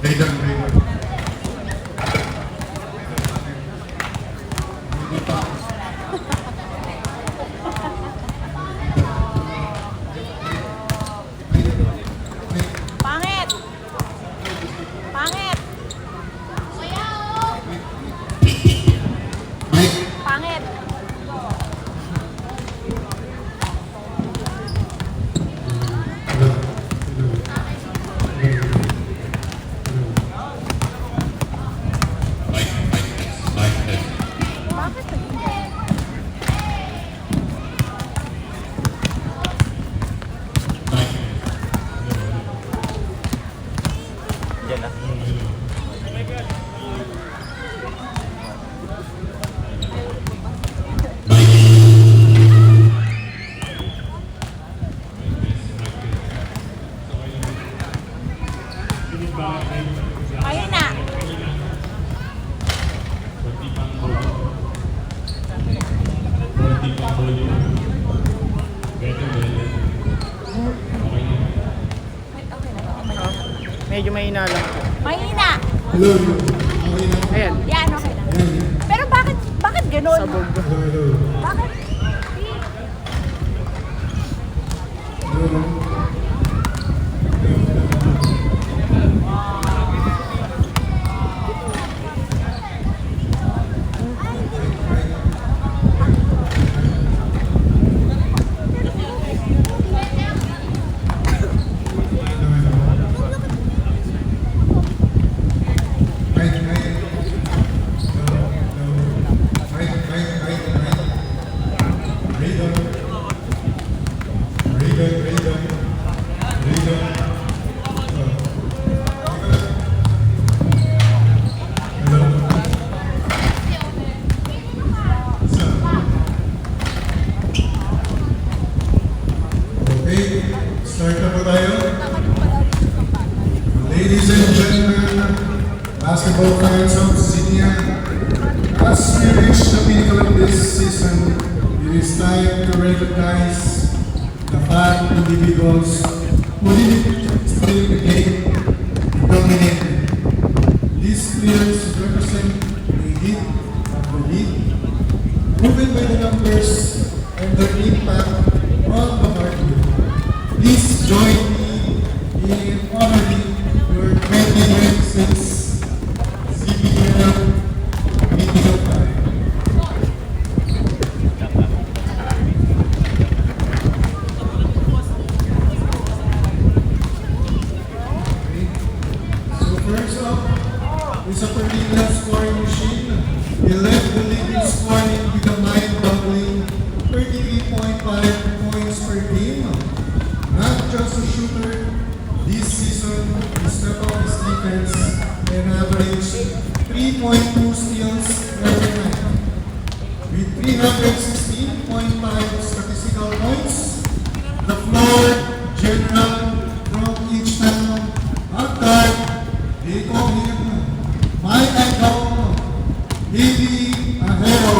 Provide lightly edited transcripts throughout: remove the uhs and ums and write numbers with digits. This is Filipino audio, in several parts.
Raydan. Pangit! Pangit! Mike. Pangit! Bakit naging ganyan? Yan na. Ayun na! Medyo mahina lang po. Mahina! Hello. Okay na. Ayan, Yan, okay lang. Pero bakit ganun? sabog. Hello, hello. Bakit? Hello. Okay, start na po tayo. Ladies and gentlemen, basketball fans of Xenia, as we reach the pinnacle of this season, it is time to recognize the 5 individuals who did still the game dominated. These players represent the elite of the league, proven by the numbers and their impact on the market. Please join me in honoring your 2026 CBL Mythical Five. So first up is a Perdilla scoring machine. He led the league in scoring with a mind-boggling 33.5 points per game. Not just a shooter, this season he stepped up his defense and averaged 3.2 steals every night. With 316.5 statistical points, the floor general from each town at guard, they call him my idol, Baby Ahero.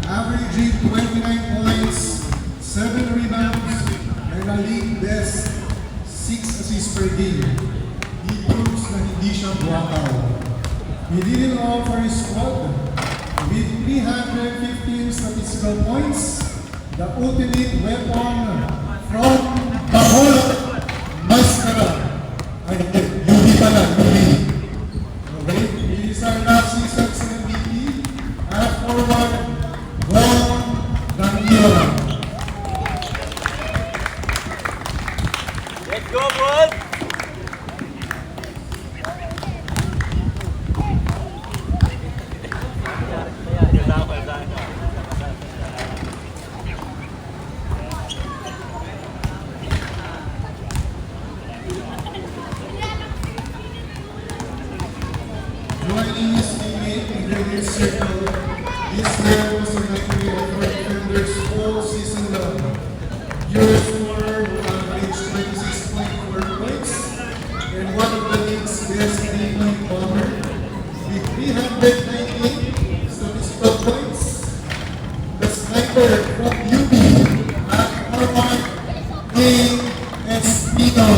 Averaging 29 points, 7 rebounds, and a league best 6 assists per game. He proves na hindi siya buwakaw. He did it all for his squad. with 315 statistical points, the ultimate weapon from Bahol Mascara. Ay, UB pala, UB. Okay, he is our last season's MVP at forward, Juan Danilo. Let's go, boys! Joining his teammate in the near circle, this man was a nightmare for defenders all season long. Your scorer will average 26.4 points and one of the league's best three-point bomber with 398 statistical points. The sniper from UB at Harvard, A. Espino.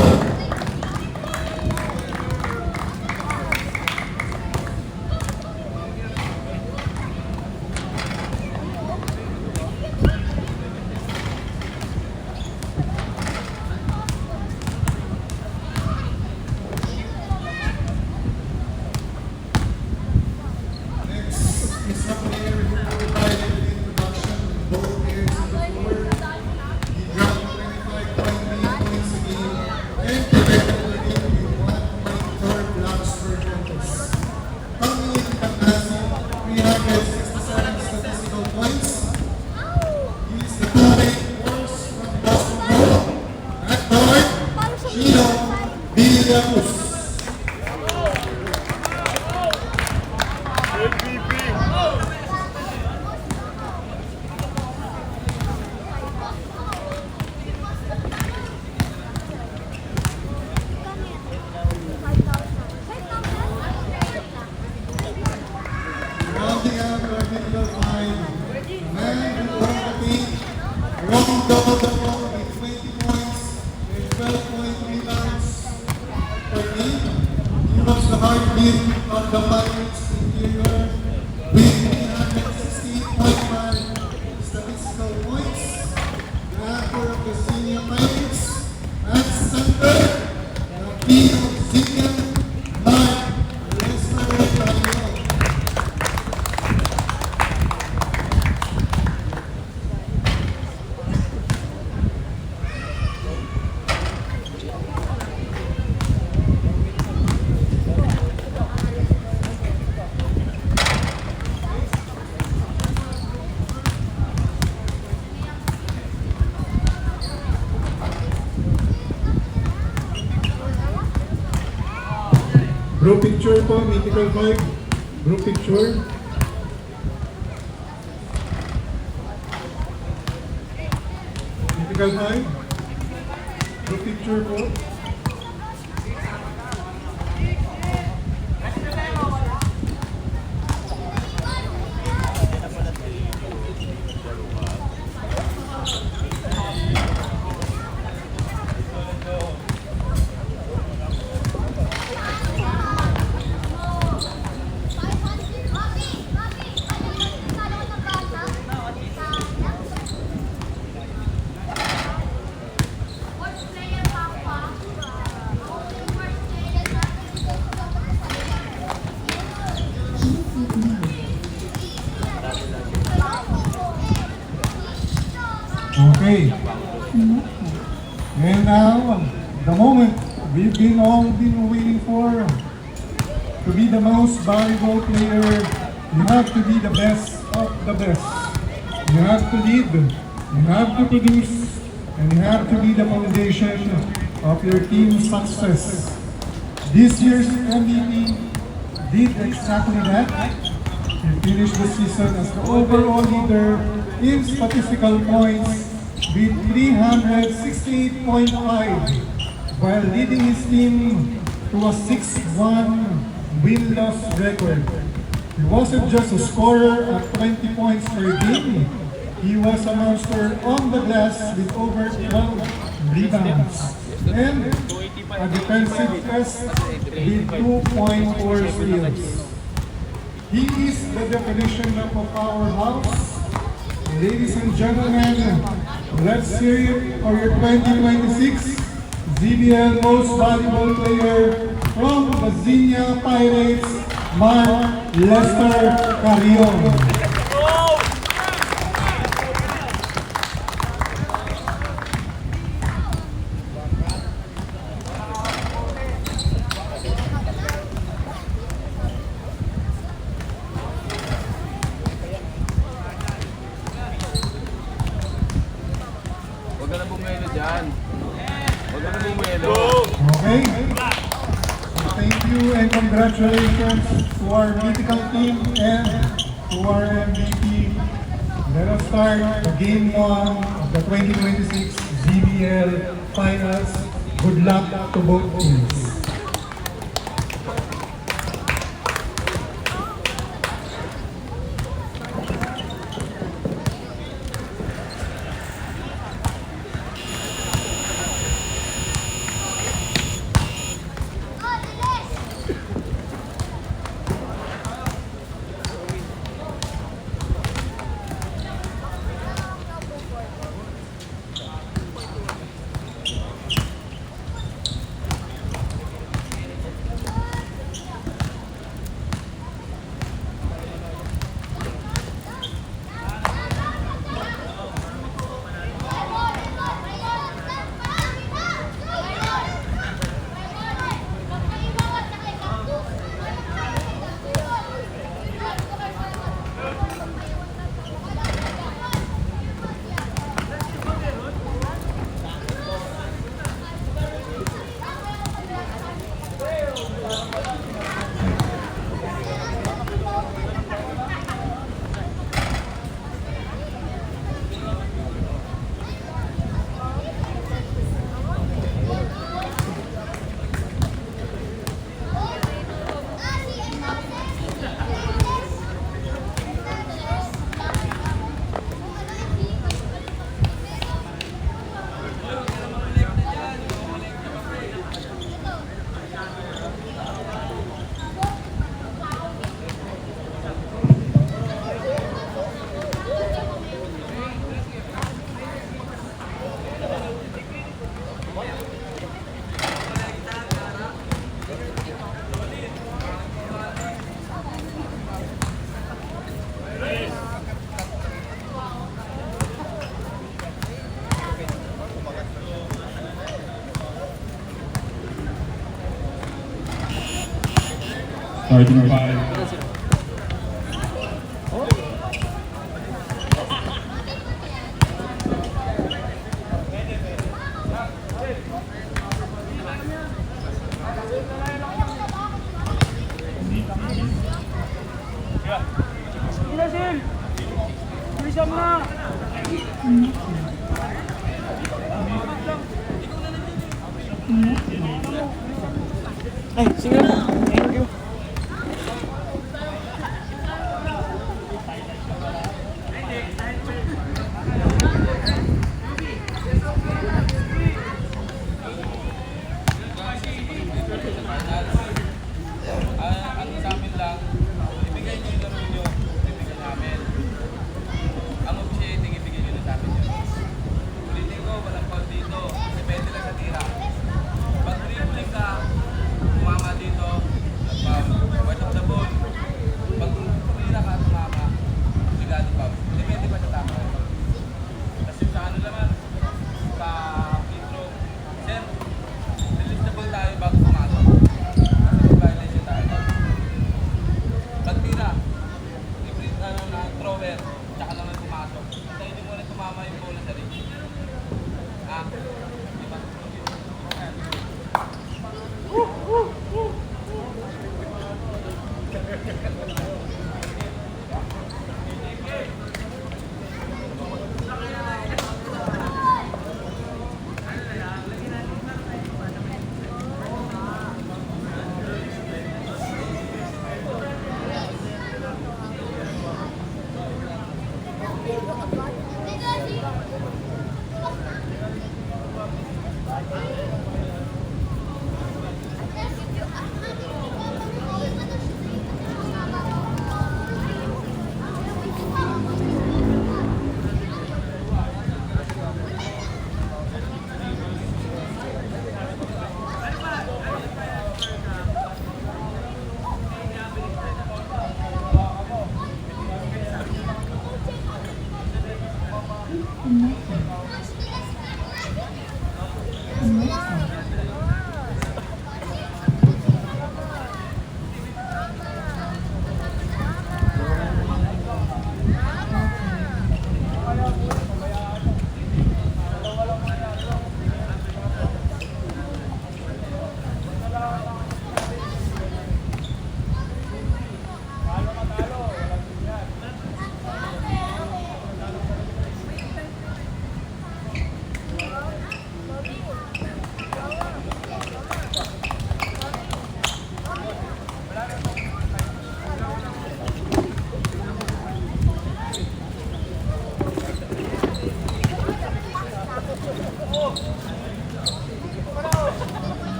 Next is a player who provided introduction in both ends of the floor. He dropped 25.3 points a game and protected the game with 1.4 blocks per contest. Coming in with a massive 367 statistical points, he is the two-way force from Boston Road. At guard, Chino Villaluz. Rounding out our middle line, the man who won the team, won double-double with 20 points and 12 rebounds per game. He was the heartbeat of the Pirates interior with 316.5 statistical points. The actor of the senior Pirates at center, the king of senior, Mark Lester Daniel. Group picture po, Mythical 5. Group picture. Mythical 5. Group picture po. Okay. And now, the moment we've all been waiting for. To be the most valuable player, you have to be the best of the best. You have to lead, you have to produce, and you have to be the foundation of your team's success. This year's MVP did exactly that. He finished the season as the overall leader in statistical points with 368.5 while leading his team to a 6-1 win-loss record. He wasn't just a scorer at 20 points per game, he was a monster on the glass with over 12 rebounds and a defensive test with 2.4 steals. He is the definition of a powerhouse. Ladies and gentlemen, let's hear it for your 2026 ZBL Most Valuable Player from the Xenia Pirates, Mark Lester Carrion. Huwag ka na bumelo dyan. Huwag ka na bumelo. Okay? So thank you and congratulations to our mythical team and to our MVP. Let us start the game 1 of the 2026 ZBL Finals. Good luck to both teams. Starting five. Ay, sige na. Thank you. Ang sa amin lang, ibigay nyo yung laro nyo, ibigay namin. Ang officiating, ibigay nyo na sa amin yun. Ulitin ko, walang call dito. Depende lang sa tira. Pag dribbling ka, tumama dito, word of the ball. Pag tumira ka, tumama, obligado pa. Depende pa sa tama. Kasi sa ano naman, sa intro, sir, release the ball tayo bago pumasok. Kasi violation tayo. Pag tira, i-print na thrower, tsaka naman pumasok. Hintayin nyo muna tumama yung bola sa ring. Ah, di ba?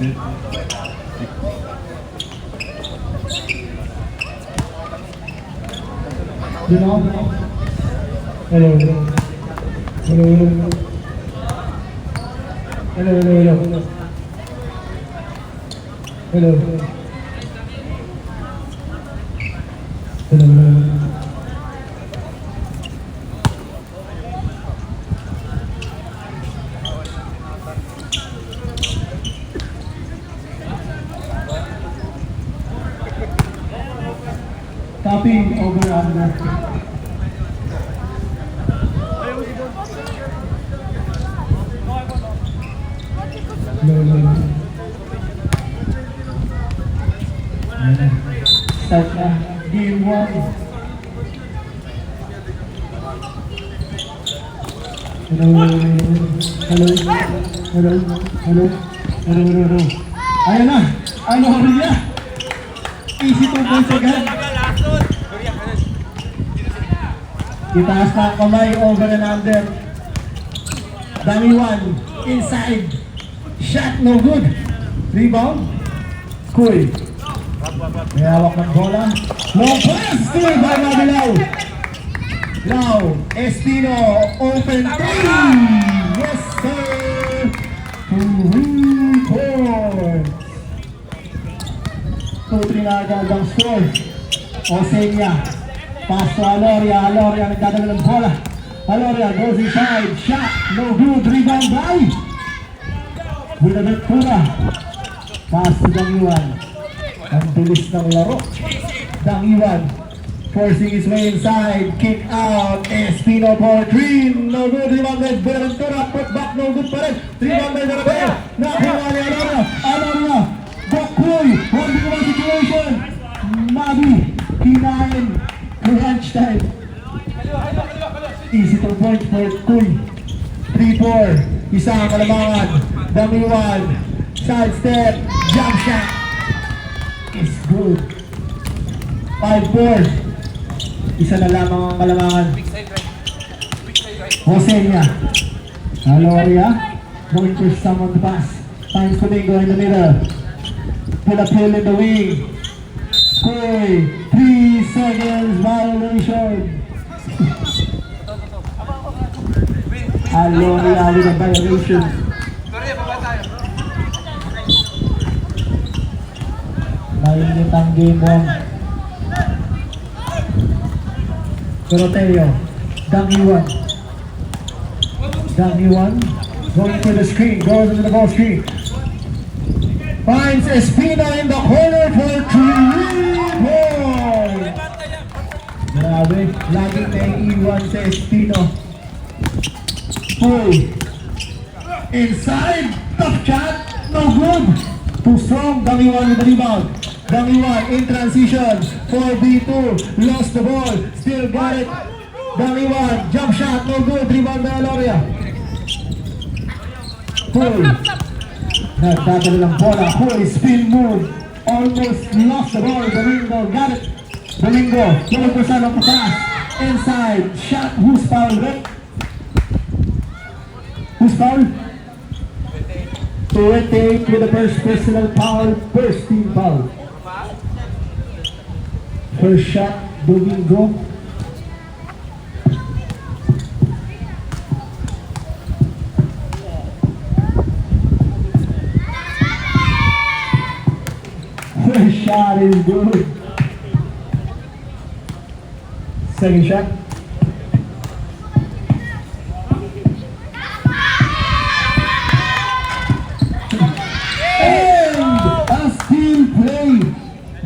it. You know? Hello, hello. Hello, hello, hello. Hello, hello, hello, hello. Hello, hello. Hello, hello, hello. Tapping over under. No, no, no. Ayan na. Start na. Game 1. Hello, hello, hello, hello, hello, hello. Ayan na. Ano niya? Easy 2 points agad. Itaas na ang kamay, over and under. Dami 1, inside. Shot, no good. Rebound. Kuy. May hawak ng bola. Long pass, still by Mabilaw. Now, Espino, open 3. Yes, sir. 2 points. 2-3 na agad ang score. Osenia. Pass to Aloria. Aloria nagdadala ng bola. Aloria goes inside. Shot. No good. Rebound by Buenaventura. Pass to Dangiwan. Ang bilis ng laro. Dangiwan. Forcing his way inside. Kick out. Espino for 3. No good. Rebound by Buenaventura. Put back. No good pa rin. Rebound by Buenaventura. Nakuha ni Aloria. Aloria. Bakuy. Holding one situation. Mabi. Kinain. Crunch time. Easy 2 points for Kuy. 3-4. Isa ang kalamangan. Damiwan. Side step. Jump shot. Is good. 5-4. Isa na lamang ang kalamangan. Josenia. Aloria. Going for someone to pass. Finds Domingo in the middle. Pull up hill in the wing. Kuy. 3 seconds violation. Aloria with a violation. Mainit ang game 1. Doroteo. Dangiwan. Dangiwan. Going for the screen. Goes into the ball screen. Finds Espino in the corner for 3 points. Grabe. Laging naiiwan sa Espino. Pull. Inside. Tough shot. No good. Too strong. Dangiwan with the rebound. Dangiwan in transition. 4v2. Lost the ball. Still got it. Dangiwan. Jump shot. No good. Rebound by Aloria. Pull. Nagdadala ng bola. Pull. Spin move. Almost lost the ball. Domingo got it. Domingo. Tulog ko sa pass. Inside. Shot. Who's foul? Right? Who's foul? 28 with the first personal foul, first team foul. First shot, Domingo. First shot is good. Second shot.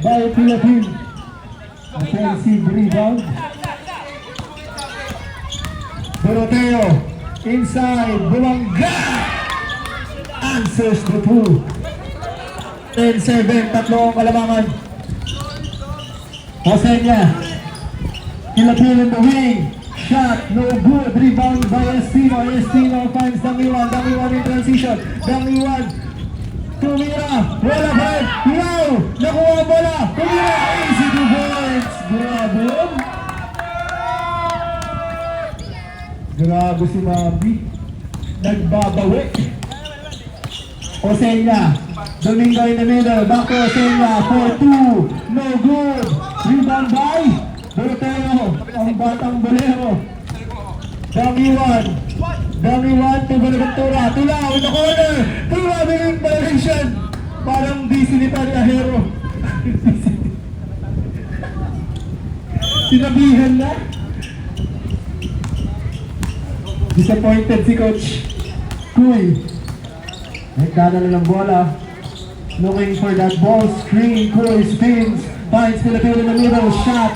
By Philippine. Offensive rebound. Doroteo. Inside. Bumangga. Answers to 2. 10-7. Tatlo ang kalamangan. Josenia. Philippine in the wing. Shot. No good. Rebound by Espino. Espino finds Dangiwan. Dangiwan in transition. Dangiwan. Tumira, wala ba? Wow! Nakuha ang bola! Tumira! Easy 2 points! Grabe! Grabe si Mabi. Nagbabawi. Osenya. Domingo in the middle. Back to Osenya. 4-2. No good. Rebound by Doroteo. Ang batang bolero. Dummy one. Dummy one to Bonaventura. Tulaw in the corner. Traveling violation. Parang busy ni Tani Ahero. Sinabihan na. Disappointed si Coach Kuy. Nagdala na ng bola. Looking for that ball screen. Kuy spins. Finds Filipino in the middle. Shot.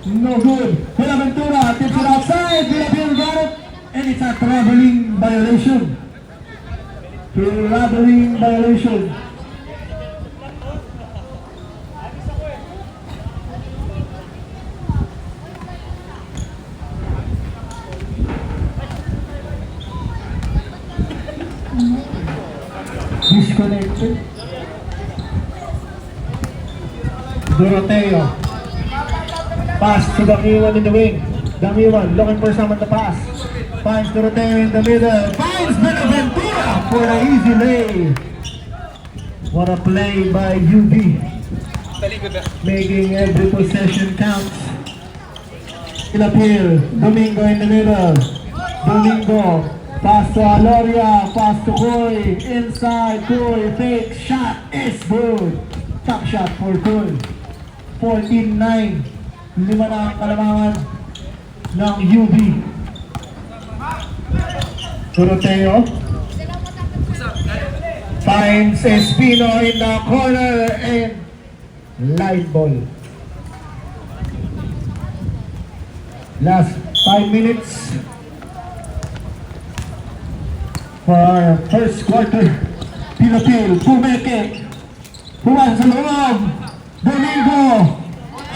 No good. Bonaventura tips it outside. Filipino got it. And it's a traveling violation. Traveling violation. Disconnected. Doroteo. Pass to Damiwan in the wing. Damiwan looking for someone to pass. Finds Doroteo in the middle. Finds Benaventura for an easy lay. What a play by UB. Making every possession count. Ilapil. Domingo in the middle. Domingo. Pass to Aloria, pass to Koy, inside Koy, fake shot is good. Top shot for Koy. 14-9. Lima na ang kalamangan ng UB. Doroteo. Finds Espino in the corner and line ball. Last 5 minutes. For our first quarter, Pilapil, Pumeke, pumasok sa loob, Domingo,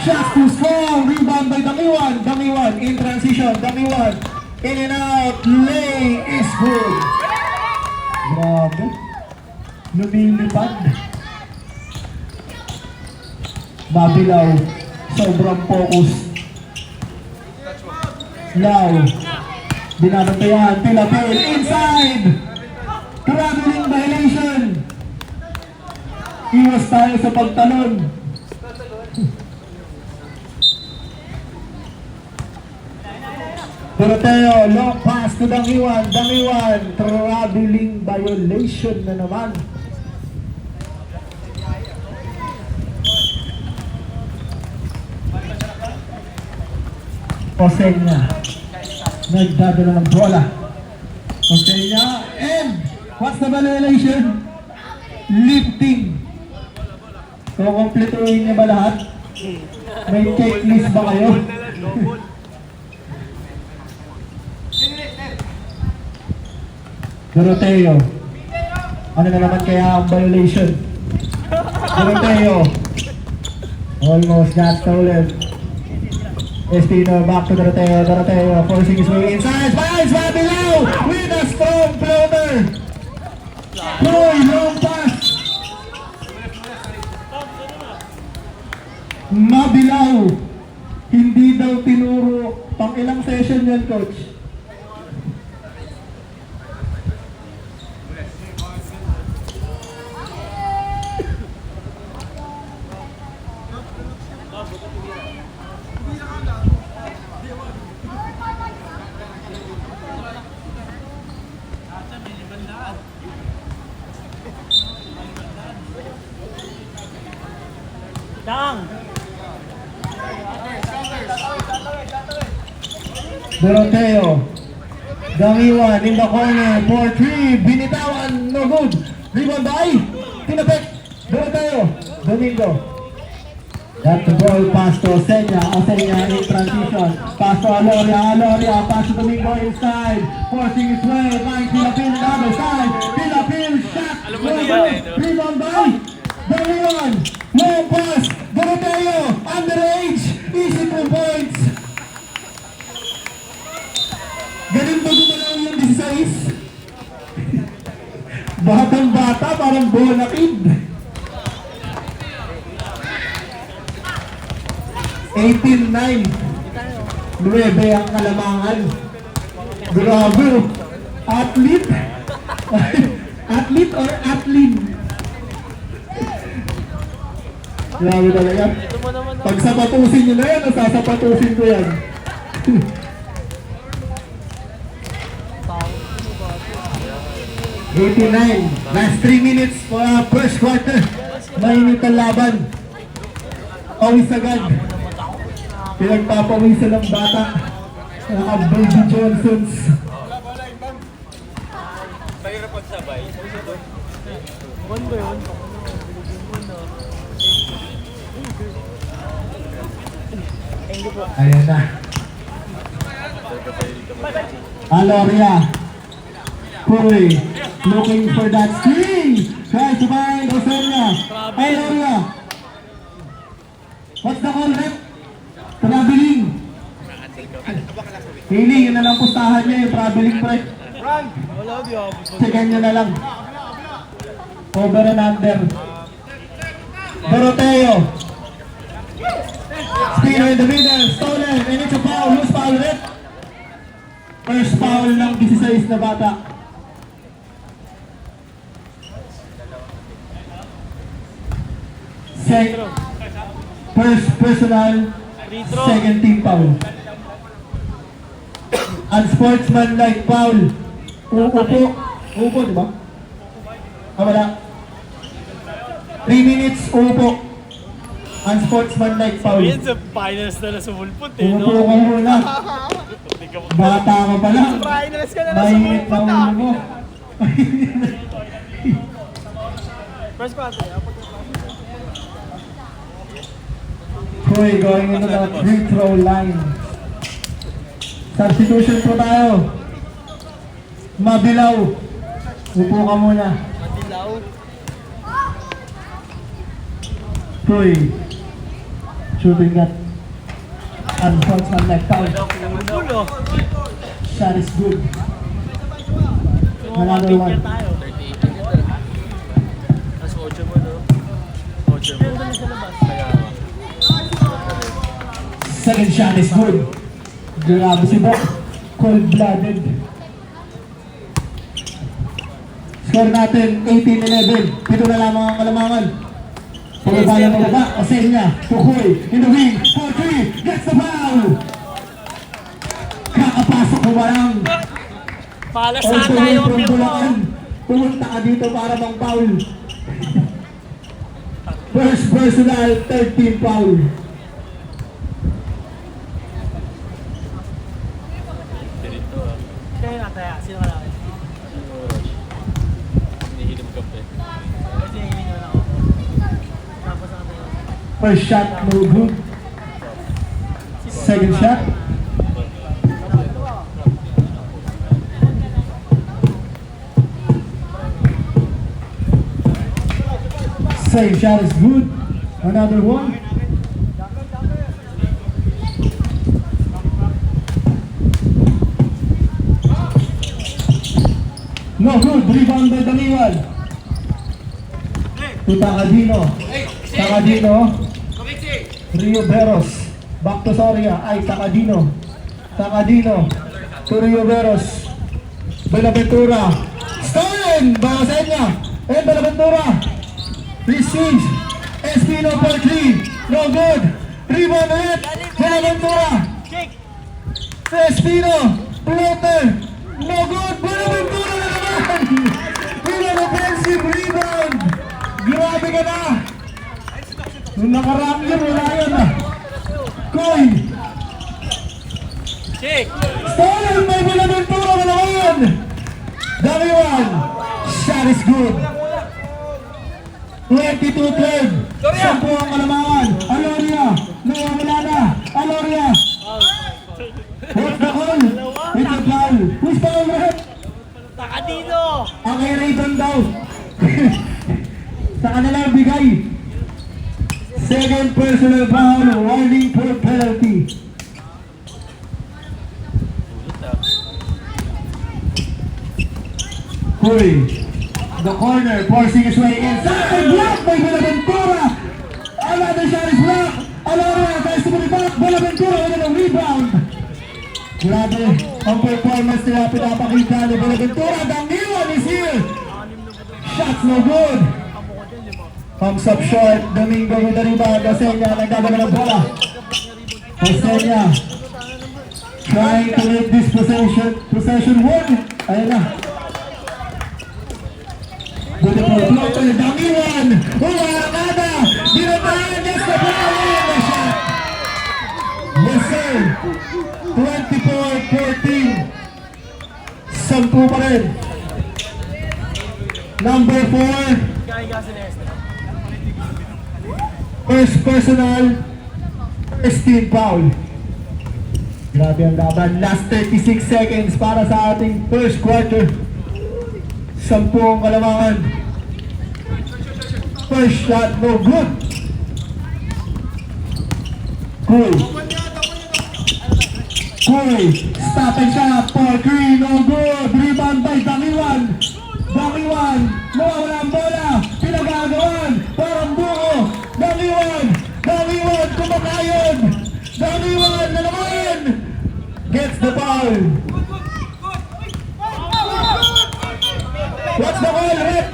shots too strong, rebound by Damiwan, Damiwan in transition, Damiwan, in and out, lay is good. Grabe, lumilipad. Mabilaw, sobrang focus. Lau. Binabantayan, Pilapil, inside! Traveling violation! Iwas tayo sa pagtalon. Doroteo, long pass to Damiwan, Damiwan, traveling violation na naman. Osenya. Nagdadala ng bola. Osenya, and what's the violation? Lifting. So, kompletuhin niya ba lahat? May checklist ba kayo? Doroteo. Ano na naman kaya ang violation? Doroteo. Almost got stolen. Espino back to Doroteo, Doroteo forcing his way inside, finds Mabilaw with a strong floater. Koy, long pass. Mabilaw, hindi daw tinuro. Pang ilang session yan, Coach? Doroteo, Damiwan in the corner for 3, binitawan, no good. Rebound by Tinapek, Doroteo, Domingo. That ball pass to Osenya, Osenya in transition. Pass to Aloria, Aloria, pass to Domingo inside, forcing his way, finds Pilapil on the other side. Pilapil shot, no good. Rebound by Damiwan, long pass, Doroteo, underage, easy 2 points. Ganun ba gumalaw yung 16? Batang bata, parang bola kid. 18-9. 9 ang kalamangan. Grabe. Athlete. Athlete or athlete? Grabe talaga. Pag sapatusin nyo na yan, nasasapatusin ko yan. 89. Last 3 minutes for first quarter. Mainit ang laban. Pawis agad. Pinagpapawisan ng bata. Naka-Baby Johnsons. Mahirap pagsabay. Ayan na. Aloria. Puy. Looking for that screen. Tries to find Osenya. Aloria. What's the call, rep? Traveling. Hindi, yun na lang pustahan niya yung traveling break. Checkan niya na lang. Over and under. Doroteo. Spino in the middle. Stolen. And it's a foul. Who's foul, rep? First foul ng 16 na bata. First personal, second team foul. Unsportsmanlike foul. Upo. Upo, di ba? Ah, wala. 3 minutes, upo. Unsportsmanlike foul. Yan sa finals na sumulpot eh, Upo no? ka muna. Bata ka pa lang. Finals ka na Mainit na ulo mo. First quarter, Hoy, going into the free throw line. Substitution po tayo. Mabilaw. Upo ka muna. Madilaw. Hoy. Shooting that. Unfortunate foul. Gulo. Shot is good. Another one. tayo. 38 na kita. Mas 8 mo, no? 8 mo. Pero sa labas. Second shot is good. Grabe si Bok. Cold-blooded. Score natin 18-11. Pito na lamang ang kalamangan. Pagkabala mo ba? Osenya. Tukoy. In the wing. 4-3. Gets the foul. Kakapasok mo ba lang? Palas na tayo ang piro mo. Pumunta ka dito para bang foul. First personal, 13 foul. Kaya nataya. Sino ka lang? Hinihinom kape. Kasi hihingi na ako. Tapos ang tayo. First shot, no good. Second shot. Second shot is good. Another one. No good. Rebound by Daniel. To Takadino. Takadino. Rio Veros. Back to Soria. Ay, Takadino. Takadino. To Rio Veros. Benaventura. Stolen! Basenya. And Benaventura. Receives. Espino for 3. No good. Rebound hit. Benaventura. Espino. Floater. No good. Benaventura na naman. With an offensive rebound. Grabe ka na. Nung nakaraan yun, wala yan ah. Koy. Stolen by Benaventura na naman. W1. Shot is good. 22-12. Sampo ang kalamangan. Aloria. Nawawala na. Aloria. What's the call? It's a foul. Who's foul, Red? Takadino! Ang kay Rayton daw. Sa kanila bigay. Second personal foul. Warning for penalty. Huy. The corner, forcing his way inside. Block by Benaventura. Another shot is blocked. Aloria tries to put it back. Benaventura with a rebound. Grabe ang performance nila pinapakita ni Benaventura. The new one is here. shots, no good. Comes up short. Domingo with the rebound. Osenya nagdadala ng bola. Osenya trying to make this possession win. Ayun na. Beautiful floater. Damiwan. Uwarangada. Dinatayan. Gets the ball in the shot. Yes sir. 24-14. Sampu pa rin. Number 4. First personal. First team foul. Grabe ang laban. Last 36 seconds para sa ating first quarter. 10 ang kalamangan. First shot, no good. Cool. Cool. Stop and shot for Green, no good. Rebound by Damiwan. Damiwan. Mawawala ang bola. Pinagagawan. Parang buko. Damiwan. Damiwan. Kumakayon. Damiwan na naman. Gets the ball. What's the ball, Rep?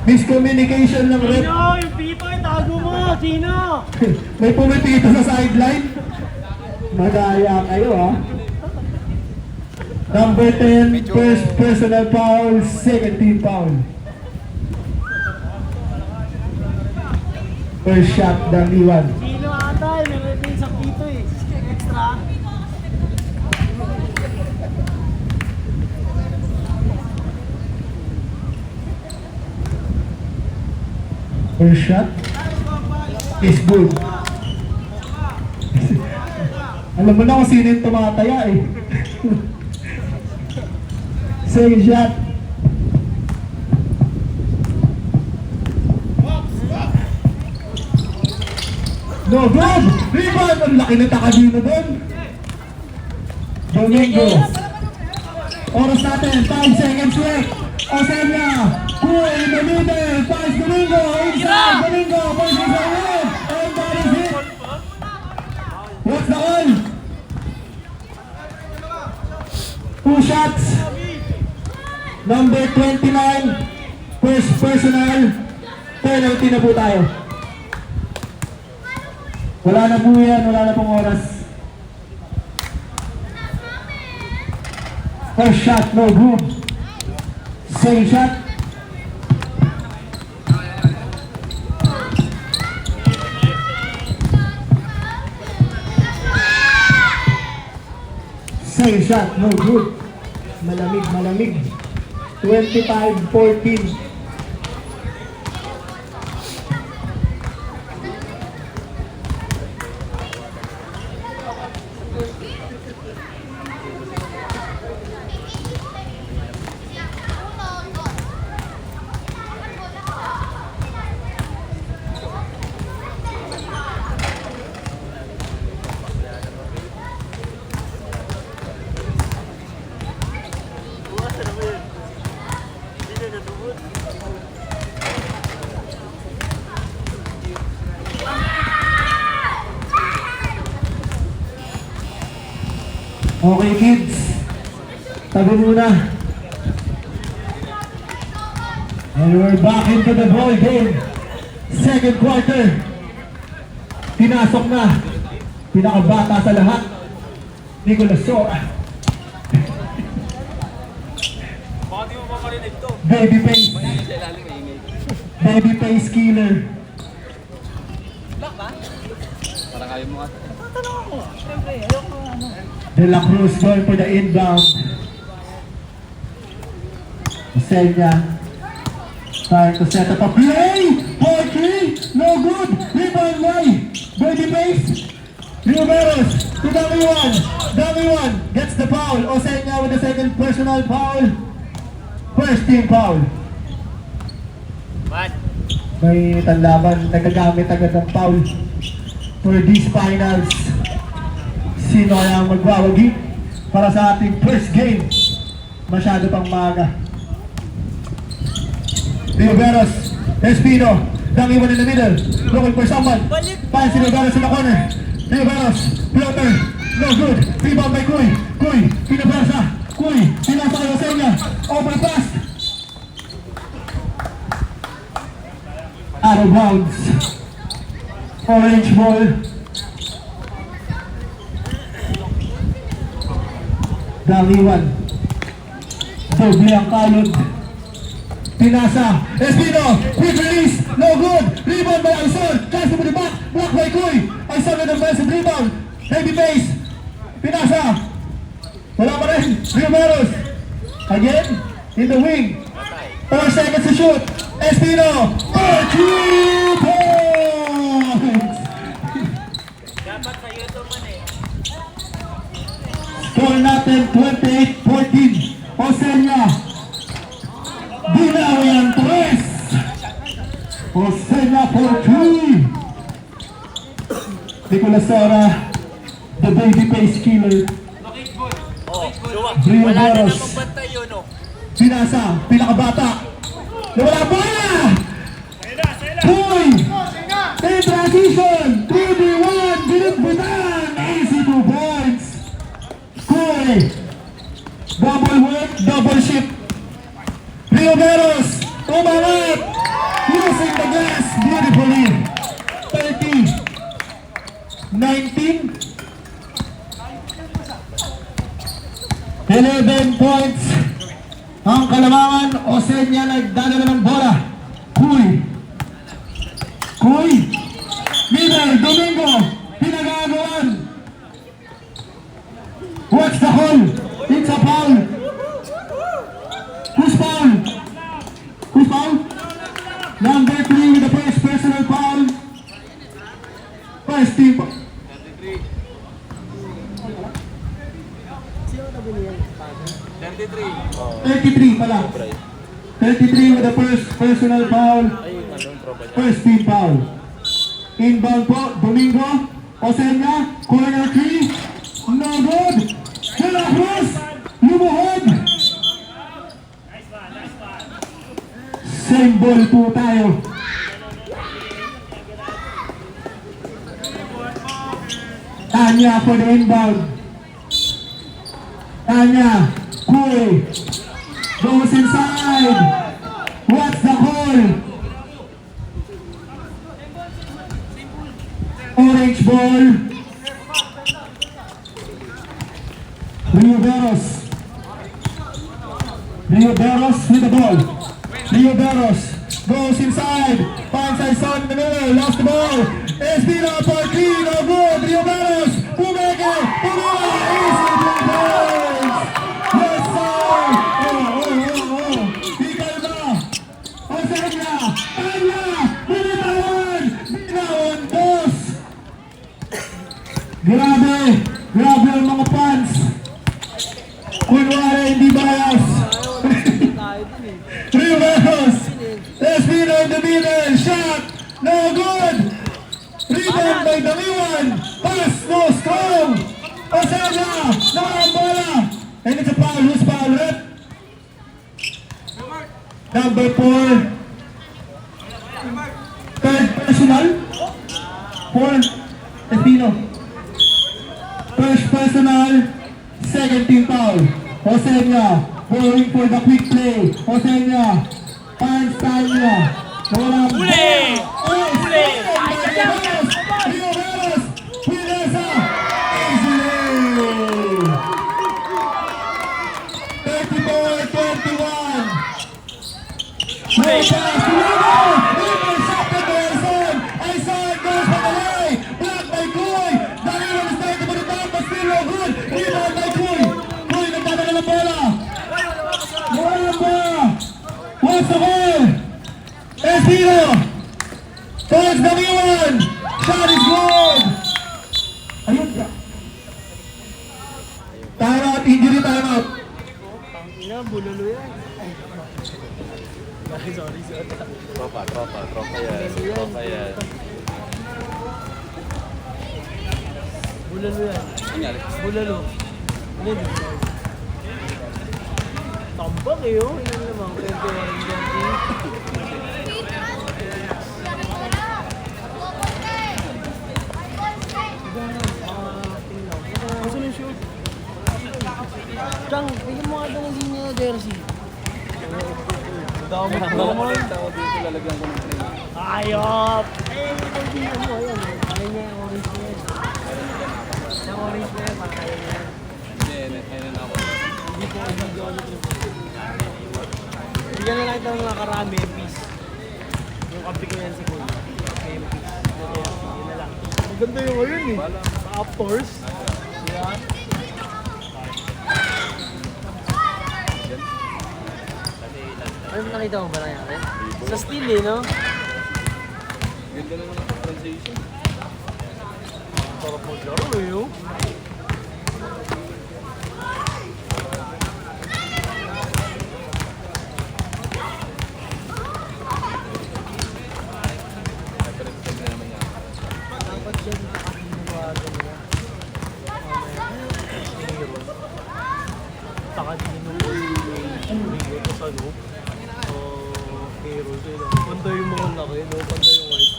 Miscommunication ng Rep. Sino? Yung pito, itago mo! Sino? May pumipito sa sideline. Madaya kayo ha. Number 10, first personal foul, second team foul. First shot, Damiwan. Sino ata? May pinsak dito eh. Extra. First shot is good. Alam mo na kung sino yung tumataya eh. Second shot. No good! Rebound! Ang laki na takadino doon. Domingo. Oras natin, 5 seconds left. Osenya. Cool in the middle. Pass Domingo. Inside. Domingo. Pass is ahead. And that is it. What's the all? 2 shots. Number 29. First personal. Penalty na po tayo. Wala na po yan. Wala na pong oras. First shot. No good. Second shot. Second shot, no good. Malamig, malamig. 25-14. Okay kids, tabi muna. And we're back into the ball game. Second quarter. Pinasok na. Pinakabata sa lahat. Nicolas Sora. Baka di mo ba marinig to? Baby face. Sa ilalim na ingay. Baby face killer. Parang ayaw mo ata. De La Cruz going for the inbound. Osenya trying to set up a play. 4-3. No good. Rebound by Baby face. Riveros to Damiwan. Damiwan gets the foul. Osenya with the second personal foul. First team foul. May tanlaban. Nagagamit agad ng foul for these finals. Sino kaya ang magwawagi para sa ating first game? Masyado pang maaga. Riveros, Espino, Damiwan in the middle, looking for someone. Pass si Riveros in the corner. Riveros, floater, no good. Rebound by Kuy. Kuy, pinapersa. of bounds. Orange ball. Dangiwan. Doble ang kalod. Pinasa. Espino. Quick release. No good. Rebound by Aison. Chance to the back. Block by Kuy. Aison with the offensive rebound. Heavy pace. Pinasa. Wala pa rin. Riveros. Again. In the wing. 4 seconds to shoot. Espino. For 3 points. Dapat sa'yo ito man eh. Score natin 28-14. Osenya. Binawian 3. Osenya for 3. Nicolas Sora, the baby face killer. Oh, luwa. Rio Wala na Boros. nang magbantay yun, oh. Pinasa, pinakabata. Nawala bola! Puy! In transition! 3v1! Binutbutan! Easy 2 points! Kuy! Double work, double shift. Rio Veros! Umangat! Using the glass beautifully. 30-19. 11 points. Ang Kalamangan, Osenya nagdadala ng bola. Kuy. Kuy. Miller, Domingo. Pinagagawan. What's the call? It's a foul. Who's foul? Who's foul? Number 3 with the first personal foul. First team. 33 pala. 33 with the first personal foul. First team foul. Inbound po, Domingo. Osenya, corner 3. No good. Hila cross. Lumuhod. Same ball po tayo. Tanya for the inbound. Tanya, Kuy, goes inside. What's the call? Orange ball. Rio Veros. Rio Veros with the ball. Rio Veros goes inside. Finds Aison in the middle. Lost the ball. Espino for 3. No good. Rio Veros. Umeke. Umeke. Easy 3 points. Yes, sir. Ikal na. Osenya. Anya. Binitawan. Binawan, boss. Grabe. Grabe ang mga fans. Kunwari, hindi bias. Rio Veros. Espino in the middle. Shot. No good. Rebound by Damiwan. Pass. No strong. Osenya. Naman bola. And it's a foul. Who's foul, Rep? Number 4. Third personal. 4. Espino. First personal. Second team foul. Osenya. Going for the quick play. Osenya. Finds Tanya. Wala. Uli! Uli! Rio Veros. Pinesa. Easily. 34-21. No pass to Lino. Intercepted by Aison. Aison goes for the way. Blocked by Kuy. Danilo is trying to put it down, but still no good. Rebound by Kuy. Kuy nagdadala ng bola. Wala pa. What's the ball? Espino. Towards Damiwan. Shot is good. Ayun ka. Time out. Injury time out. Ina, bulalo yan. Sorry. Tropa yan. Tropa yan. Bulalo yan. Bulalo. Tambak eh, oh. Ilan naman. 21-20. Gusto ng shoot. Chang, bigyan mo nga doon ng linya jersey. Tama mo. Tama dito, lalagyan ko ng train. Ayop! Eh, hindi mo yan. Kaya niya yung orange na yan. Yung orange na yan, kaya niya yan. Hindi, ayun na ako. Hindi po, hindi ko ano ito. Bigyan na lang ito ng mga karami, peace. Yung kampi ko yan si Kuya. Kaya peace. Yun na lang. Maganda yung ayun eh. Sa Aptors. Diba? Ano nakita mo ba nangyari? Sa steel eh, no? Ganda na naman ang transition. Sarap maglaro eh, oh. Nag-respect na naman yan. Dapat siya nakakiniwagan niya. Taka din yung hero ko sa no. Hero sila. Pantay yung mga laki, no? Pantay yung white.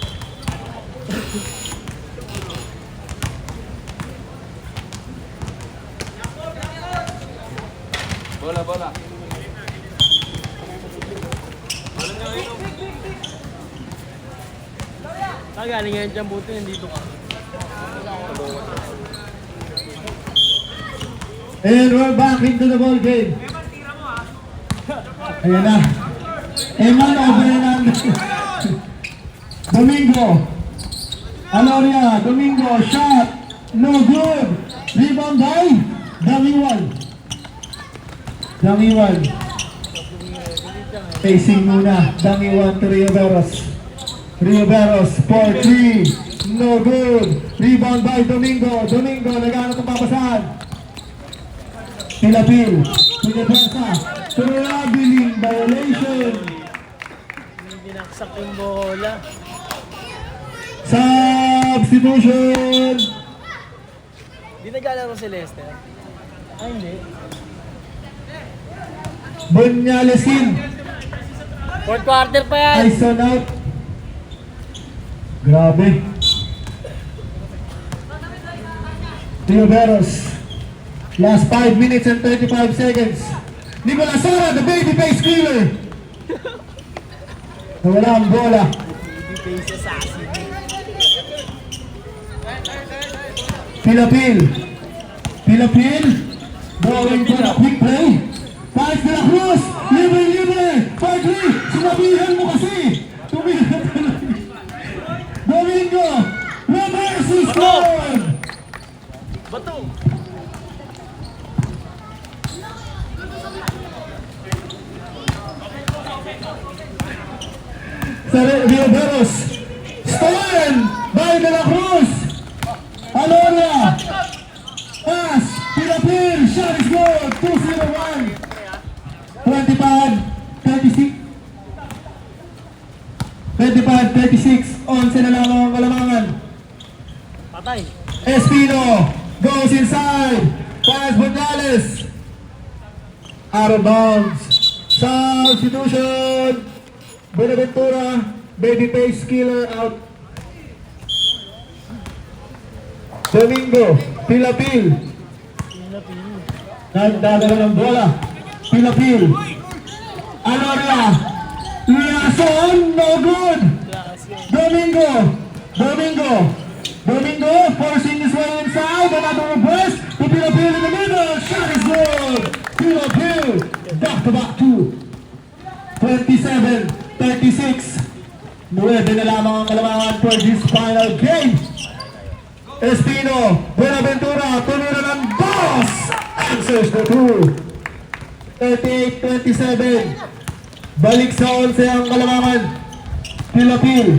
Bola, bola. Galing ngayon dyan, buti nandito ka. And we're back into the ball game. Ayan na. Eman over and Domingo. Aloria, Domingo, shot. No good. Rebound by Damiwan. Damiwan. Facing muna. Damiwan to Rio Veros. Rio Veros for 3. No good. Rebound by Domingo. Domingo, naghanap ng papasahan. Pilapil. Pinabasa. Traveling violation. Binaksak yung bola. Substitution. Di naglalaro si Lester? Ay, hindi. Bunyalesin. Fourth quarter pa yan! Ison out. Grabe. Teoberos. Last 5 minutes and 35 seconds. Nicolas Sara, the baby face killer. Nawala ang bola. Baby face assassin. Pilapil. Pilapil. Going for the quick play. Pass de la Cruz. Libre, libre. 5-3. Sinabihan mo kasi. Tumira talaga. Domingo. Reverse scored. Bato! Sa Rio Veros. Stolen by De La Cruz. Aloria. Pass. Pilapil. Shot is good. 2-0-1. 25-36. 25-36. 11 na lang ang Kalamangan. Patay! Espino goes inside. Pass Bundales. Out of bounds. Substitution. Buenaventura. Babyface killer out. Domingo. Pilapil. Nagdadala ng bola. Pilapil. Aloria. Lason. No good. Domingo. Domingo. Domingo forcing his way inside. Another reverse. To Pilapil in the middle. Shot is good. Pilapil. Back-to-back 2. 27-36. 9 na lamang ang Kalamangan for this final game. Espino. Buenaventura. Tumira ng boss. Answers the 2. 38-27. Balik sa 11 ang Kalamangan. Pilapil.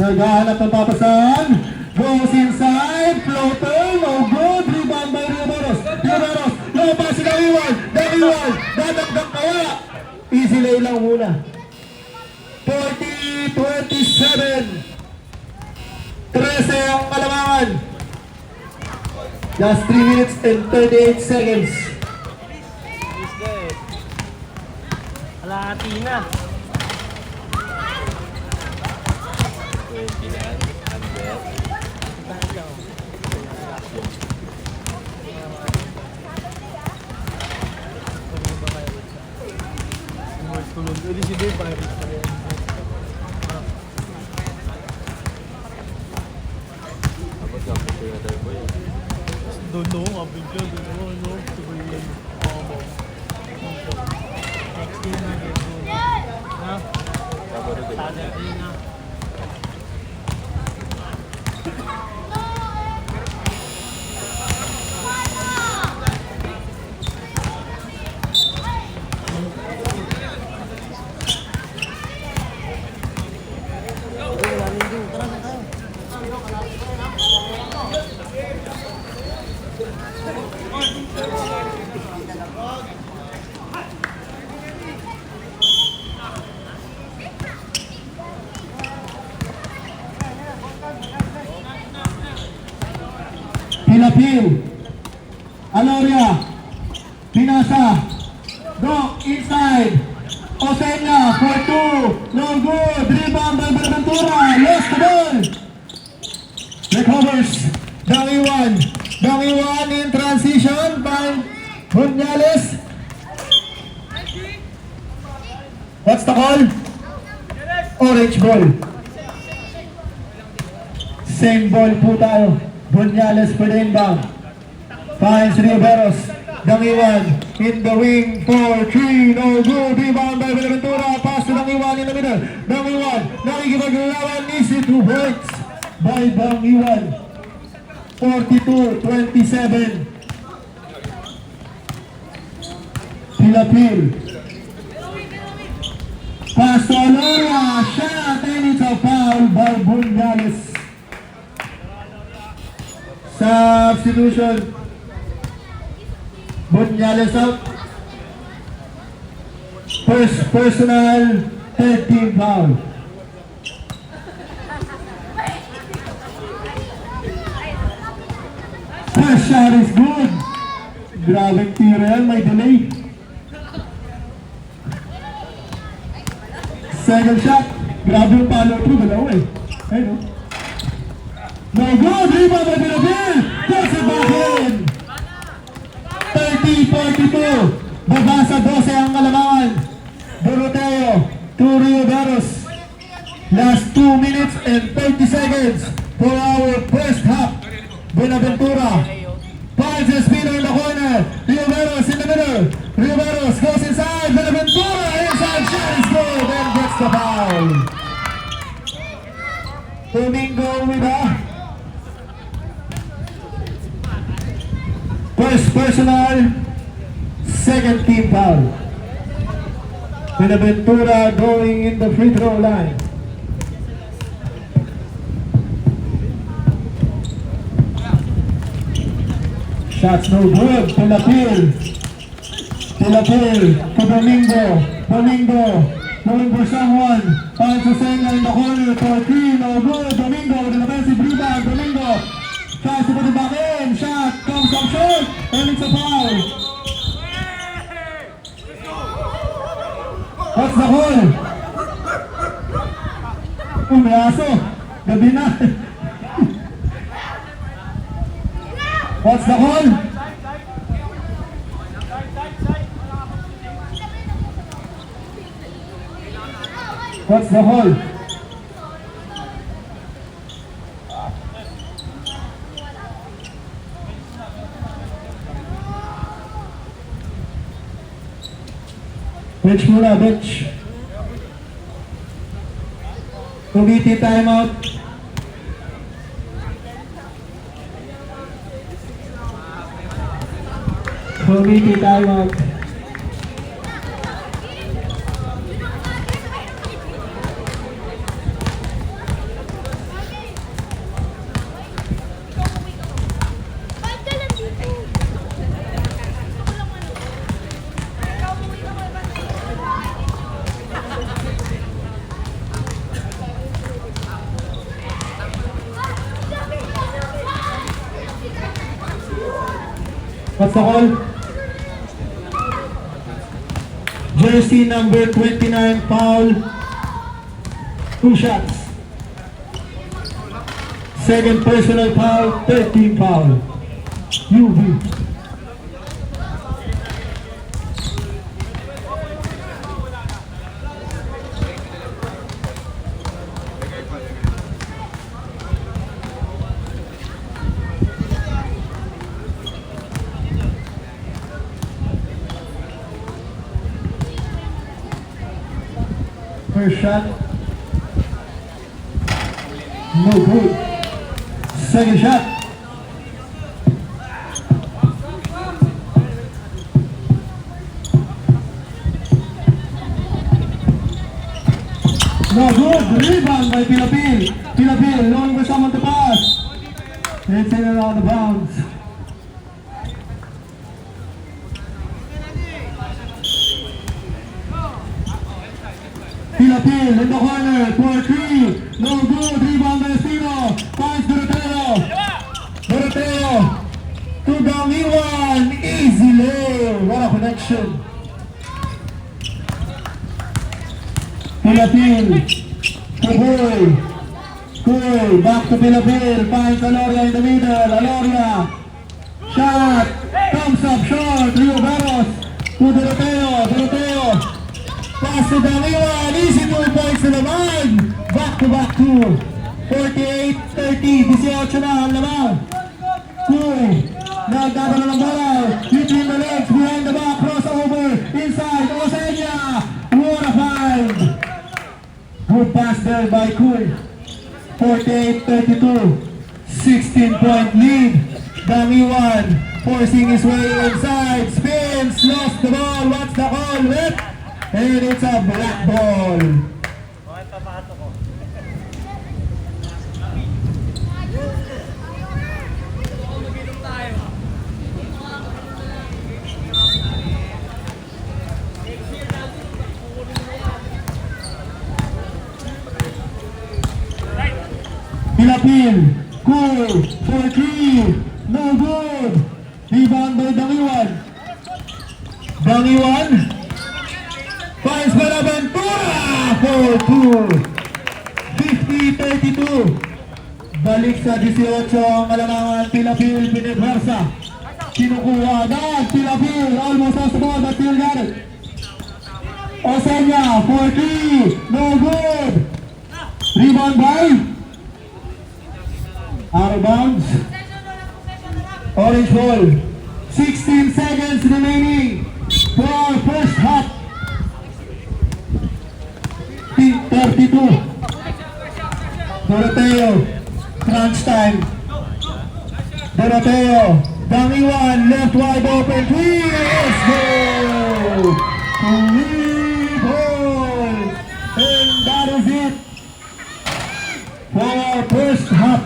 Naghahanap ng papasan. Goes inside. Floater. No good. Rebound by Rioberos. Rioberos. Lumabas si Damiwan. Damiwan. Dadagdag kaya. Easy lay lang muna. 40-27. 13 ang Kalamangan. Just 3 minutes and 38 seconds. Bilis ka eh. Kalahati na. 20 na yan. Under. Tulog. Hindi si Dave, Pirates pa rin. Doon no, kapit ka, doon no, no. Sabay yan. Oo. Next game na, game mo na. Ha? Saturday na. Pilapil, Aloria, Pinasa, Doc inside, Osenya for two, no good, rebound by Buenaventura, lost the ball. Recovers, Dangiwan in transition by Bunyales. What's the call? Orange ball. Same ball po tayo. Bunyales for the inbound. Finds Riveros. Dangiwan in the wing for three. No good. Rebound by Buenaventura. Pass to Dangiwan in the middle. Dangiwan. Nakikipaglawan. Easy 2 points by Dangiwan. 42-27. Pilapil. Pass to Aloria. Shot and it's a foul by Bunyales. Substitution. Bunyales out. First personal, 13 foul. First shot is good. Grabe tira yan, may delay. Second shot. Grabe yung follow through, dalawa eh. Ayun o. No good, rebound by Pilapil. Puts it back in. 30-42. Babasa 12 ang kalamangan. Doroteo to Riveros. Last 2 minutes and 30 seconds for our first half. Buenaventura finds Espino in the corner. Riveros in the middle. Riveros goes inside. Buenaventura inside. Shot is good and gets the foul. Domingo with a first personal, second team foul. Buenaventura going in the free throw line. Shots no good. Pilapil to Domingo. Domingo looking for someone. Finds Osenya in the corner for three. No good. Domingo with an offensive rebound. Domingo tries to put it back in. Shot comes up short. And it's a foul. What's the call? May aso. Gabi na. What's the call? What's the call? Bench muna, bench. Committee timeout. Committee timeout. What's the call? Jersey number 29 foul. 2 shots. Second personal foul, 13 foul. UV. First shot. No good. Second shot. No good. Rebound by Pilapil. Pilapil looking for someone to pass. It's in and out of bounds. Pilapil in the corner for three. No good. Rebound by Espino. Finds Doroteo. Doroteo to Dangiwan. Easy lay. What a connection. Pilapil to Boy. Boy back to Pilapil. Finds Aloria in the middle. Aloria. Shot. Thumbs up short. Rio Barros to Doroteo. Doroteo. Pass to Dangiwan. Easy 2 points to naman. Back to back 2. 48-30. 18 na ang naman. Boy. Nagdadala ng bola. Between the legs. Behind the back. Crossover. Inside. Osenya. What a find. Good pass there by Kuy. 48-32. 16-point lead. Dangiwan forcing his way inside. Spins. Lost the ball. What's the call? Whip. And it's a black ball. Okay, papato ko. Pilapil. Cool. For three. No good. Rebound by Dangiwan. Dangiwan. Finds Balaventura for two. 50-32. Balik sa 18 ang alamangan. Pilapil pinagwarsa. Kinukuha agad. Pilapil almost lost the ball but still got it. Osenya for three. No good. Rebound by out of bounds. Orange ball. 16 seconds remaining for first half. 32. Doroteo. Crunch time. Doroteo. Dangiwan left wide open. Three. Let's go. 3 points. And that is it for first half.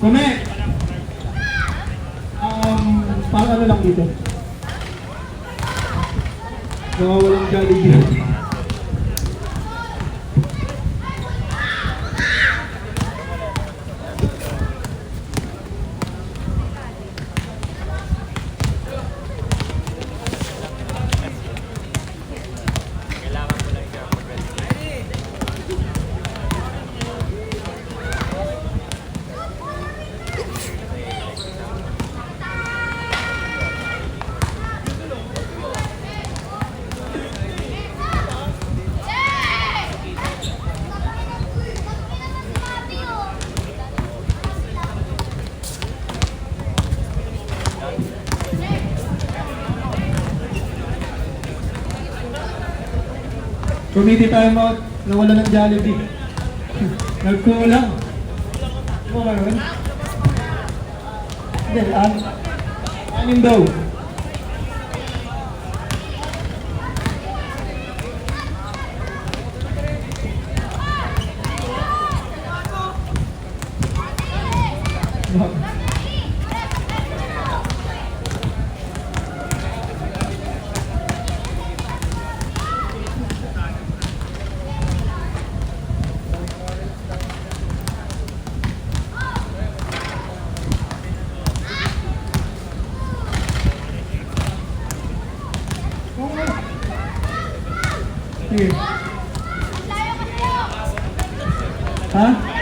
Kume! Parang ano lang dito? Nawawalang Jollibee. Committee time out, nawala ng Jollibee. Nagkulang. Ano ba yun? Hindi, anim daw. Sige. Ha?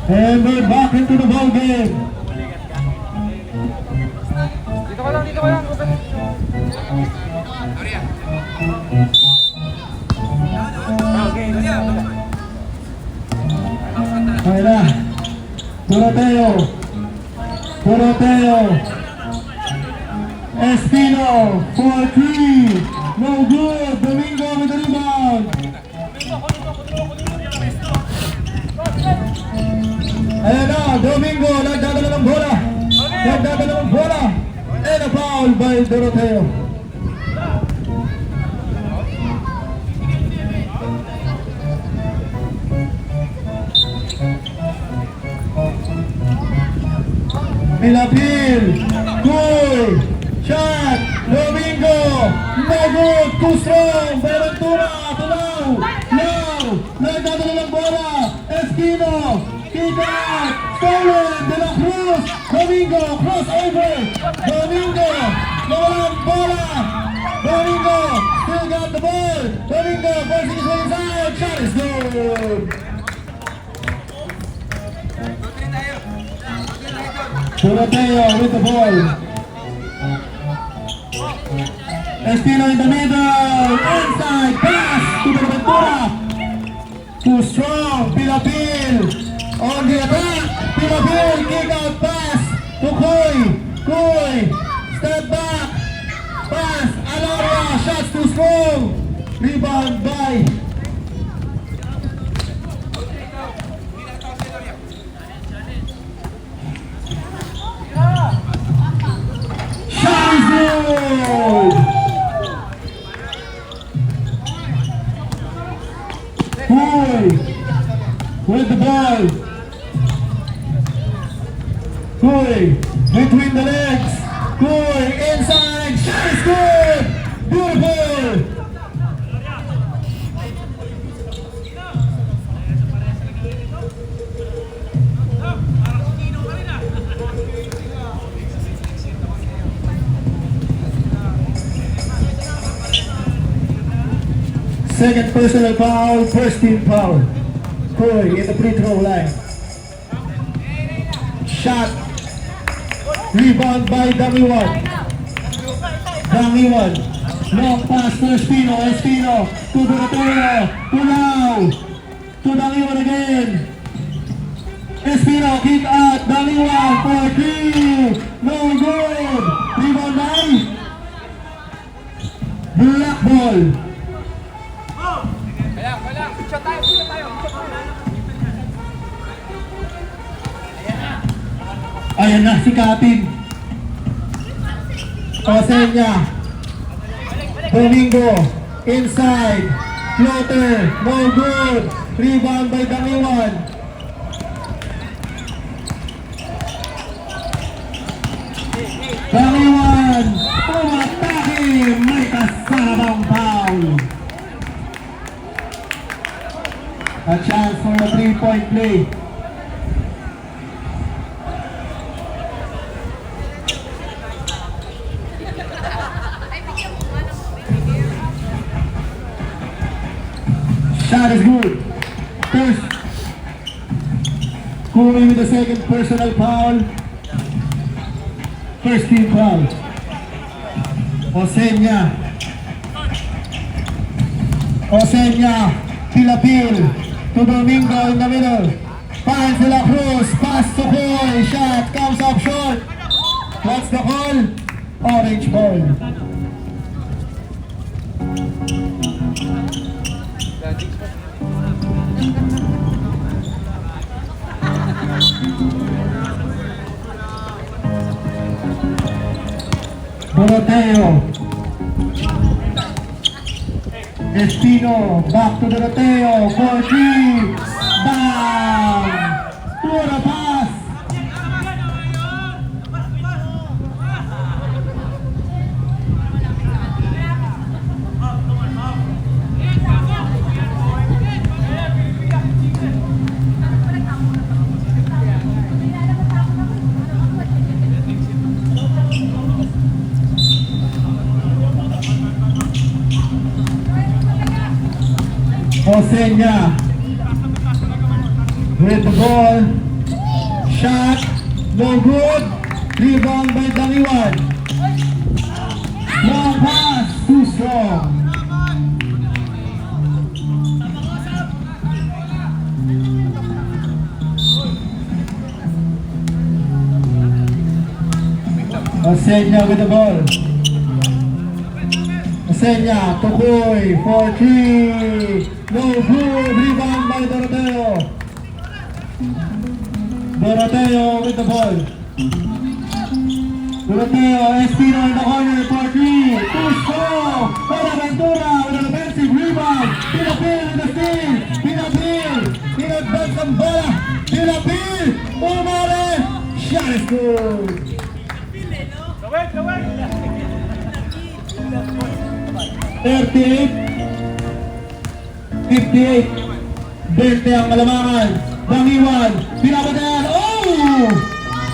And we're back into the ball game. Dito ka lang, Ruben. Okay. Ayun na. Doroteo. Espino for 3. No good. Domingo with the rebound. Ayan na. Domingo nagdadala ng bola. And a foul by Doroteo. Milapil, good, shot, Domingo, no good, too strong, Ventura, Tulau, nagdadala ng bola, Espino, kick out, stolen, De La Cruz, Domingo, crossover, Domingo, nawalang bola, Domingo, still got the ball, Domingo, forcing his way inside, shot is good. Doroteo with the ball. Espino in the middle. Inside pass to Ventura. Too strong. Pilapil on the attack. Pilapil kick out pass to Koy. Step back. Pass. Alaria. Shots too strong. Rebound by good! Koy with the ball. Koy between the legs. Koy inside. Shot is good! Beautiful! Second personal foul, first team foul. Koy in the free throw line. Shot. Rebound by Damiwan. Long pass to Espino. To Doroteo. To Damiwan again. Espino kick out. Damiwan for 3. No good. Rebound by Black ball. Shot tayo. Ayan na si Katin. Osenya. Domingo. Inside. Floater. No good. Rebound by Damiwan. Damiwan. Umatake. May kasabang foul. A chance for a 3-point play. Shot is good. First, Kobe with the second personal foul. First team foul. Osenya, Pilapil, to Domingo in the middle. Finds De La Cruz, pass to Koy, shot comes up short. What's the call? Orange ball. Doroteo. Espino, back to Doroteo, 4-3, bang! What a pass! Osenya with the ball. Shot. No good. Rebound by Dangiwan. Long pass. Too strong. Osenya with the ball. Osenya, Tukoy for 3. No good. Rebound by Doroteo. Doroteo with the ball. Doroteo, Espino in the corner for 3. Too strong. Bonaventura with an offensive rebound. Pinapil with the steal. Pinapil. Pinagdag ng bola. Pinapil. Umare. Shot is good. 38, 58, 20 ang kalamangan. Dangiwan, pinapatayan. Oh!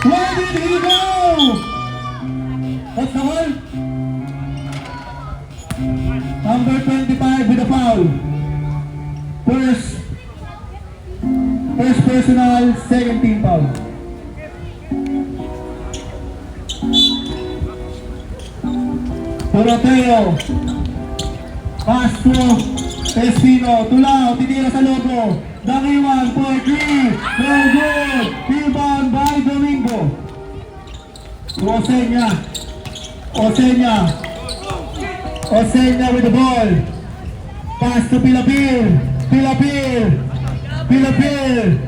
Where did he go? What's the call? Number 25 with a foul. First personal, second team foul. Doroteo. Pass to Espino. Tulaw. Titira sa logo. Dangiwan for 3. No good. Rebound by Domingo. To Osenya. Osenya. Osenya with the ball. Pass to Pilapil. Pilapil. Pilapil.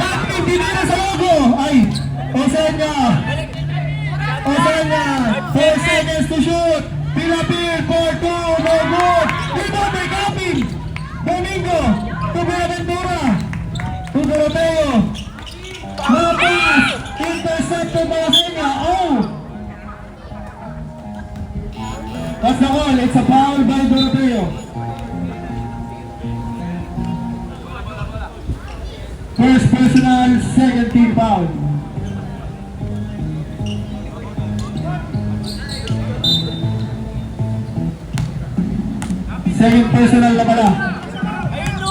Kapit. Titira sa logo. Ay. Osenya. Osenya, 4 seconds to shoot. Pilapil for 2, no good. Rebound by Kapin. Domingo to Bonaventura. To Doroteo. No pass. Intercepted by Osenya. Oh! What's the call? It's a foul by Doroteo. First personal, second team foul. Second personal na pala.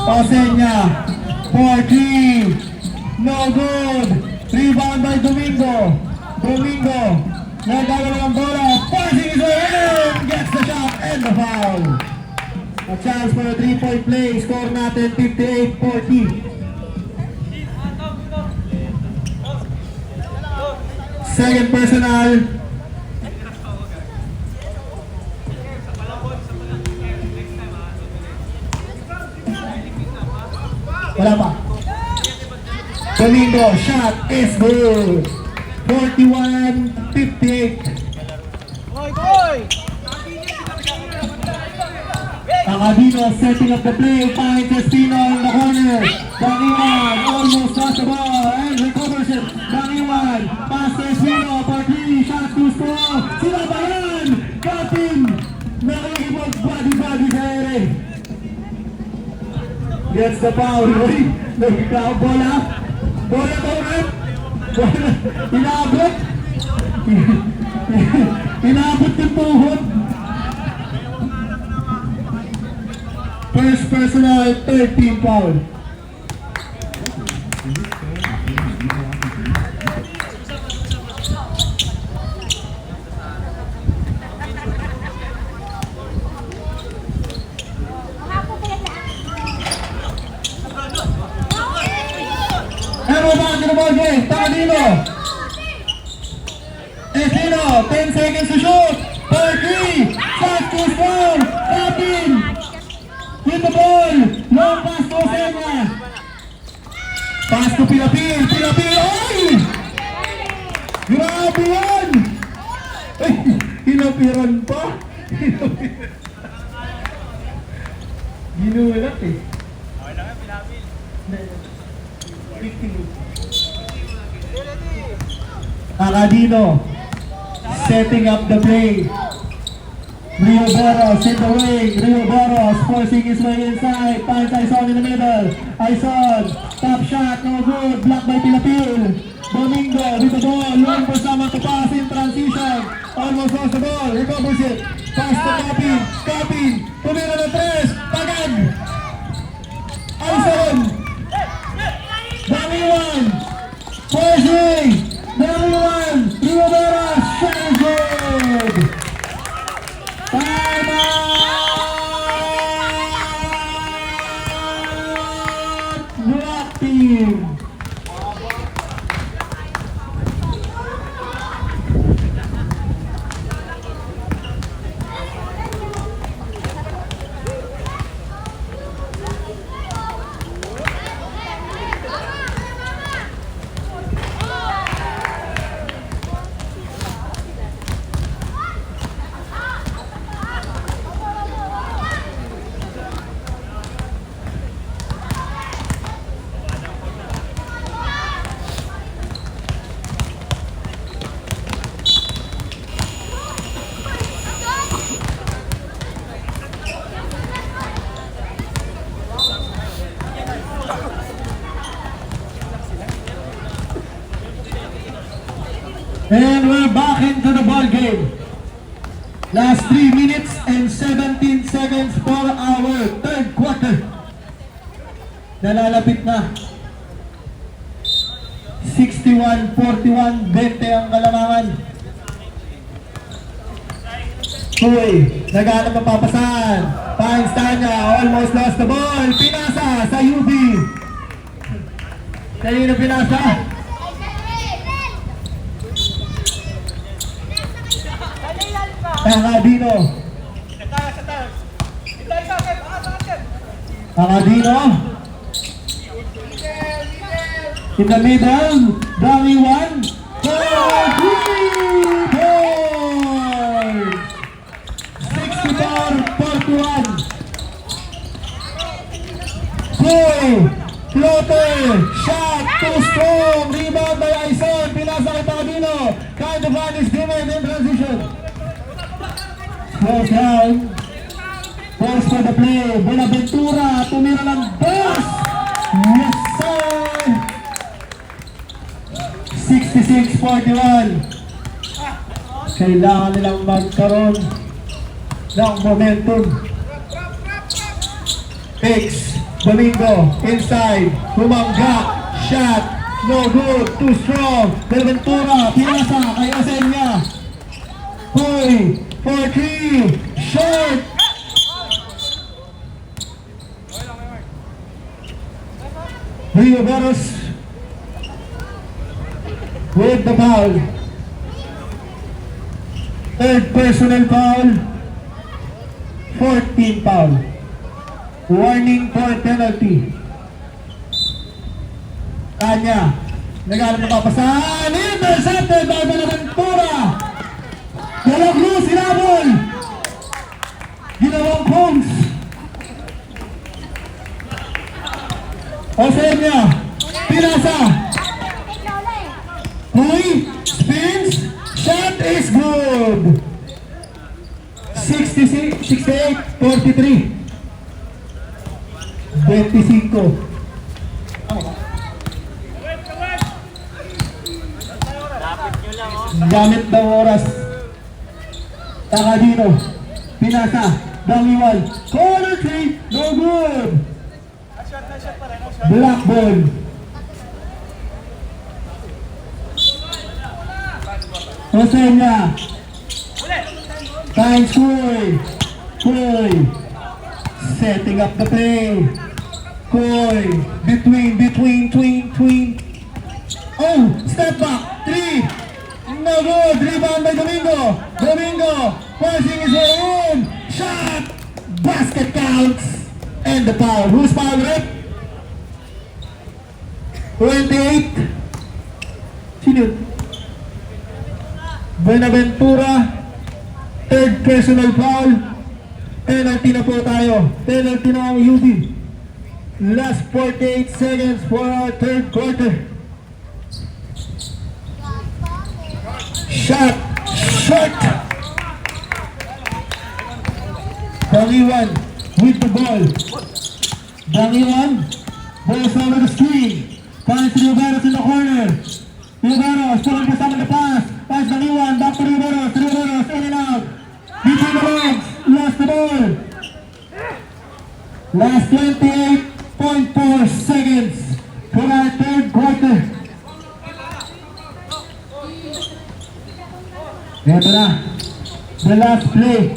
Osenya. 4-3. No good. Rebound by Domingo. Domingo. Nagdala ng bola. Forcing his way in. Gets the shot and the foul. A chance for a 3-point play. Score natin 58-40. Second personal. Wala pa. Domingo, shot is good. 41-58. Acadino setting up the play. Finds Espino in the corner. Dangiwan almost lost the ball and recovers it. Dangiwan, pass to Espino for 3. Shot too strong. Sila ba yan? Kapin. Nakikipag body sa ere. Gets the foul. Nagkikaw bola. Bola to rin. Bola. Inabot. Inabot yung tuhod. First personal, third team foul. Back to the ball game. Acadino. Espino, 10 seconds to shoot. For 3. Shot too strong. Kapin. With the ball. Long pass to Osenya. Pass to Pilapil. Pilapil. Ay! Grabe yan! Ay, hinapiran pa. Ginulat eh. Acadino setting up the play. Rio Boros in the wing. Rio Boros forcing his way inside. Finds Aison in the middle. Aison, top shot, no good. Blocked by Pilapil. Domingo with the ball. Looking for someone to pass in transition. Almost lost the ball. Recovers it. Pass to Kapin. Kapin. Tumira na 3. Tagad. Aison. Dangiwan. For And we're back into the ball game. Last 3 minutes and 17 seconds for our third quarter. Nalalapit na. 61-41, 20 ang kalamangan. Uy, naghanap ng papasahan. Finds Tanya, almost lost the ball. Pinasa sa UB. Kanina pinasa. Akadino. Akadino. In the middle, Danny 1. 4-3 points. 64-41. Goal. Floater. Shot. Too strong. Rebound by Aison. Pinasa kay Akadino. Kind of vanish given in transition. Close down. Force for the play. Buenaventura. Tumira ng boss. Yes, sir. 66-41. Kailangan nilang magkaroon ng momentum. X. Domingo. Inside. Humangga. Shot. No good. Too strong. Buenaventura. Pinasa kay Osenya. Hoy. 4-3. Short. Rio Veros with the foul. Third personal foul. 14 foul. Warning for penalty. Kanya. Nagalang na papasahan. Intercepted by Buenaventura. Dalawang loose, hinabol. Ginawang Combs. Osenya. Pinasa. Huy. Spins. Shot is good. 68-43. 25. Gamit ng oras. Takadino. Pinasa. Dangiwan. Corner 3. No good. Black ball. Osenya. Finds Koy. Koy. Setting up the play. Koy. Between. Oh, step back. 3. No good. Rebound by Domingo. Domingo. Forcing his way in. Shot. Basket counts. And the foul. Who's foul, Rep? 28. Sino yun? Buenaventura. Third personal foul. Penalty na po tayo. Penalty na ang UD. Last 48 seconds for our third quarter. Shot. Shot. Dangiwan with the ball. Dangiwan. Balls over the screen. Finds Riveros in the corner. Riveros pulling for some of the pass. Finds Dangiwan. Back to Riveros. Riveros in and out. Between the legs. Lost the ball. Last 28.4 seconds for our third quarter. Ito na. The last play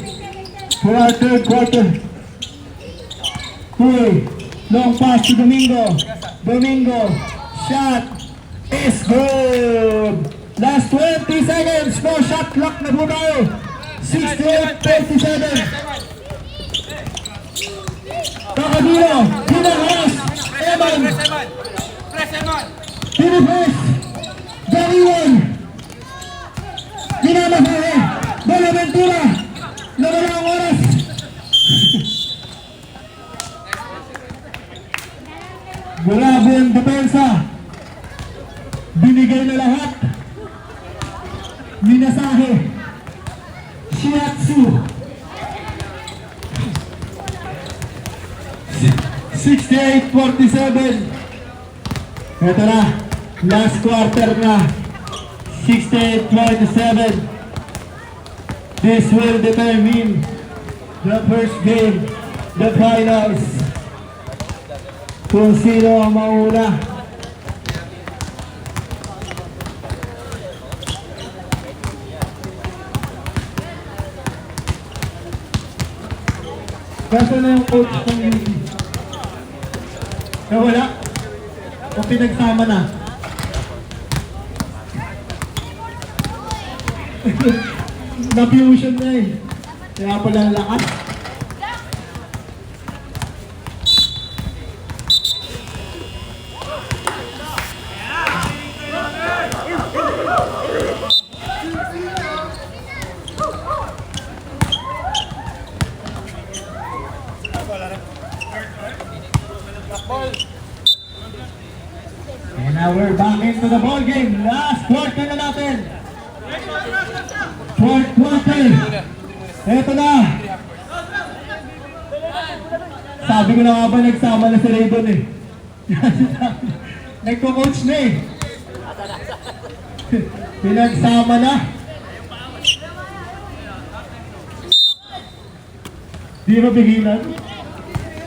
for our third quarter. Huy. Long pass to Domingo. Domingo. Shot is good. Last 20 seconds. No shot clock na po tayo. 68-37. Takadino. Pinahas. Eman. Pinahas. Dangiwan. Pinamasahe. Buenaventura. Nawala ang oras. Grabe ang depensa. Binigay na lahat. Minasahe. Shiatsu. 68-47. Ito na. Last quarter na. 68-27. This will determine the first game, the finals. Kung sino ang mauna. Kasi na yung coach ng UP? Wala? O pinagsama na? Na-fusion na eh. Kaya pala ang lakas. And now we're back into the ball game. Last quarter na natin. Fourth quarter. Eto na. Sabi ko na nga ba nagsama na si Raydon eh. Nagko-coach na eh. Pinagsama na. Di ba bigilan?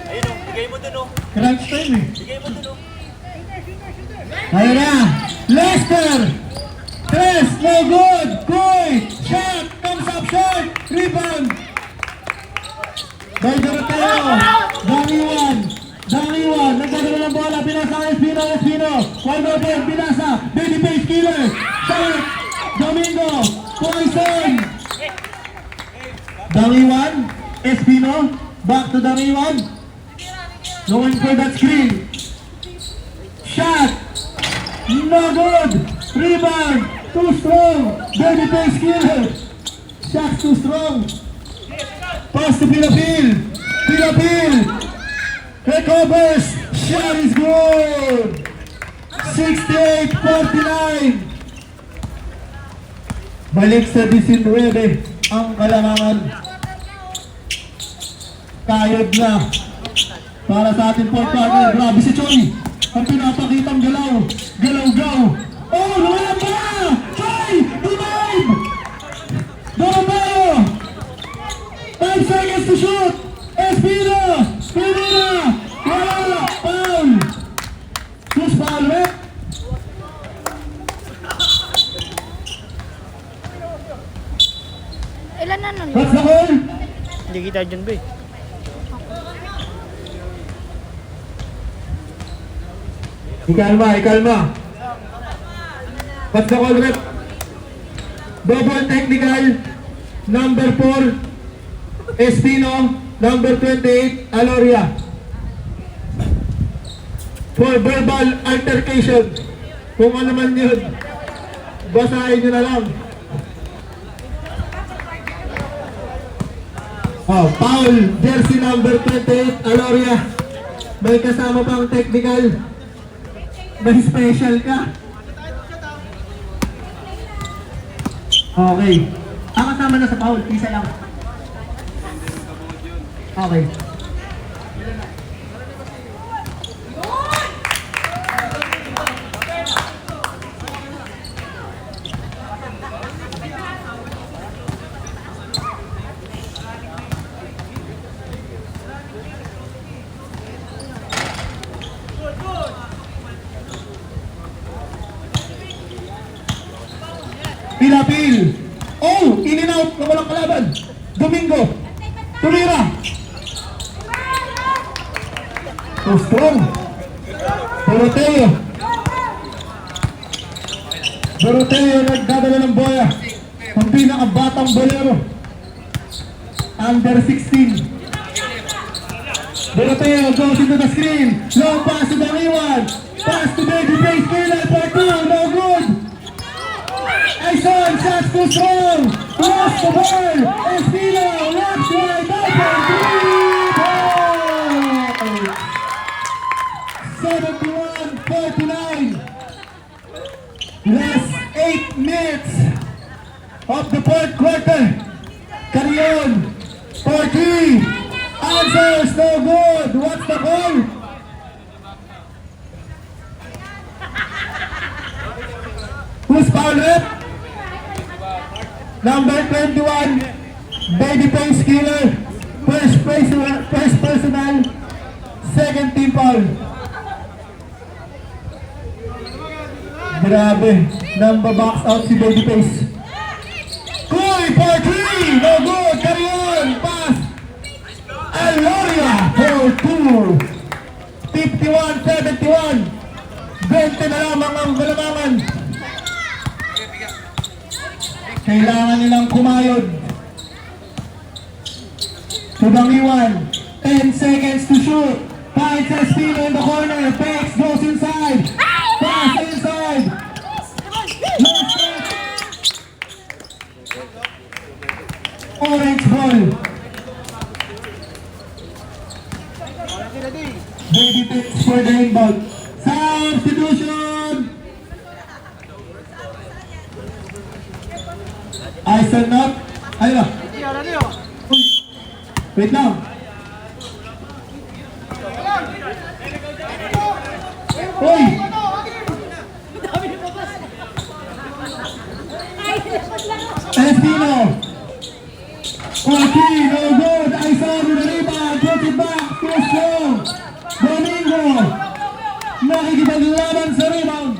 Ayun o, bigay mo dun o. Crunch time eh. Bigay mo dun o. Ayun na. Lester. Tres. No good. Koy. Shot. Comes up short. Rebound. By Doroteo. Dangiwan. Nagdadala ng bola. Pinasa Espino. Wide open. Pinasa. Babyface killer. Shot. Domingo. Poison. Dangiwan. Espino. Back to Dangiwan. Going for that screen. Shot. No good. Rebound. Too strong. Babyface killer. Shot too strong. Pass to Pilapil. Recovers. Shot is good. 68-49. Balik sa 19 ang Kalamangan. Kayod na. Para sa ating fourth quarter. Grabe si Choi. Ang pinapakitang galaw. Galaw-gaw. Oh, nawala pa! Choi! Revive! Doroteo! 5 seconds to shoot! Espino! Wala! Foul! Who's foul, Rep? Ilan na nun? What's the call? Hindi kita dyan ba eh. Ikalma. What's the call, Rep? Double technical. Number 4, Espino. Number 28, Aloria. For verbal altercation. Kung ano man yun, basahin nyo na lang. Oh, foul. Jersey number 28, Aloria. May kasama pang technical. May special ka. Okay. Ang kasama na sa foul, isa lang. Okay. Pilapil. Oh, in and out na walang kalaban. Domingo. Tumira. So strong. Doroteo nagdadala ng boya. Ang pinakabatang bolero. Under 16. Doroteo goes into the screen. Long pass to Damiwan. Pass to Babyface killer for 2. No good. Aison, shots too strong. Lost the ball. Espino, left wide open. 71-49. Last 8 minutes of the fourth quarter. Carrion for 3. Answers no good. What's the call? Who's foul, Rep? Number 21, Babyface Killer. First personal, second team foul. Grabe, nambabox out si Babyface. Koy for 3, no good, carry on, pass. Aloria for 2. 51-71. 20 na lamang ang kalamangan. Kailangan nilang kumayod. Tubangiwan, 10 seconds to shoot. Finds Espino in the corner. Fakes, goes inside. Pass inside. Last shot. Orange ball. Baby picks for the inbound. Substitution. Ice not. Ayun. Uy. Wait lang. Uy! Espino! Okay, no good! I saw the rebound! Put it back! Too strong! Domingo! Nakikipaglaban sa rebound!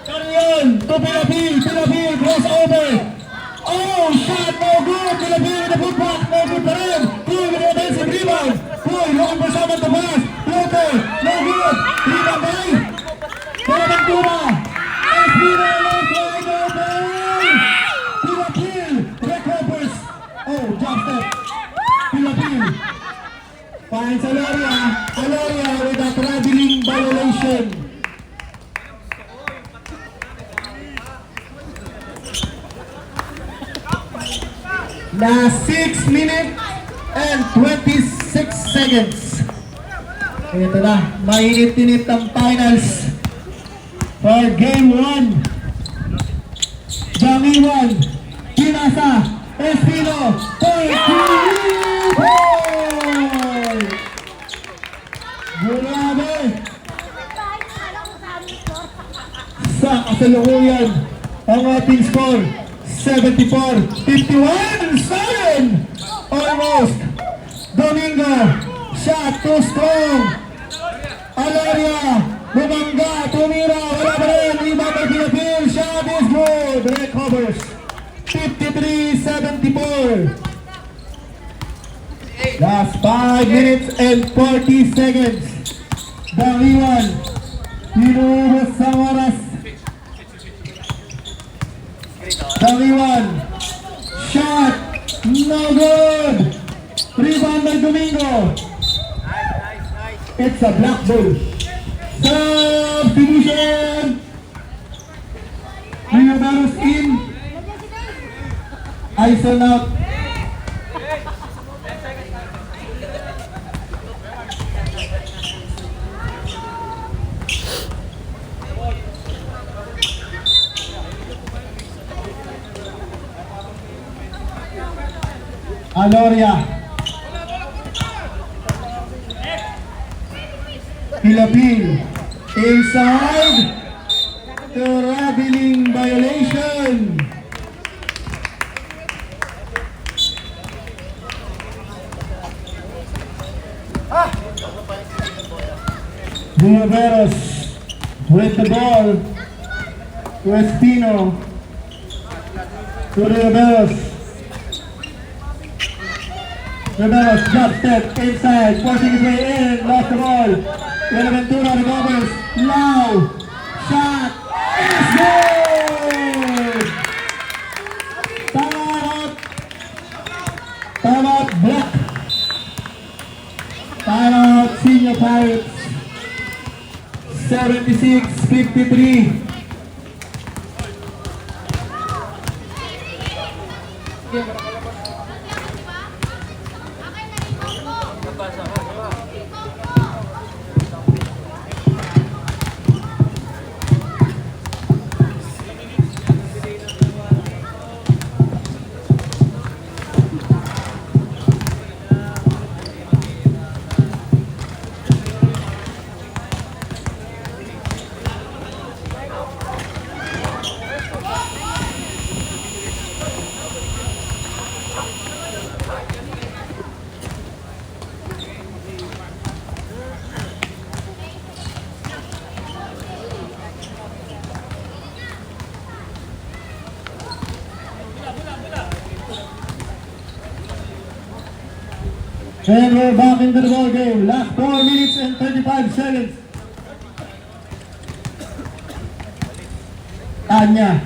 Carrion! To Pilapil! Pilapil! Crossover! Oh! Shot! No good! Pilapil with the putback! No good pa rin! Kuy with the offensive rebound! Kuy! Looking for someone to pass! Floater! No good! Rebound pa rin! Bonaventura! Espino! Left wide open! Pilapil! Recovers! Oh! Jump step! Pilapil! Finds Aloria! Aloria with a traveling violation! Last 6 minutes and 26 seconds. Ito na, mainit-init ang finals for game 1. Jangiwan, Pinasa, Espino, Grabe! Sa kasalukuyan, ang ating score, 74-51, Siren! Almost! Domingo, shot too strong! Aloria, bumangga, tumira, wala pa rin, iba pa Pilapil, shot is good! Recovers, 53-74. Last 5 minutes and 40 seconds. Dangiwan, inuubos sa oras. Dangiwan, shot, no good. Rebound by Domingo. It's a black ball. Substitution. Riobaros in. Ison out. Aloria. Pilapil. Inside. Traveling violation. Bueveros with the ball. To Espino. To Bueveros. Bueveros jump step inside, forcing his way in, lost the ball. Buenaventura recovers. Lau. Shot. It's good! Timeout. Timeout block. Timeout Senior Pirates. 76-53. And we're back into the ball game. Last 4 minutes and 35 seconds. Tanya.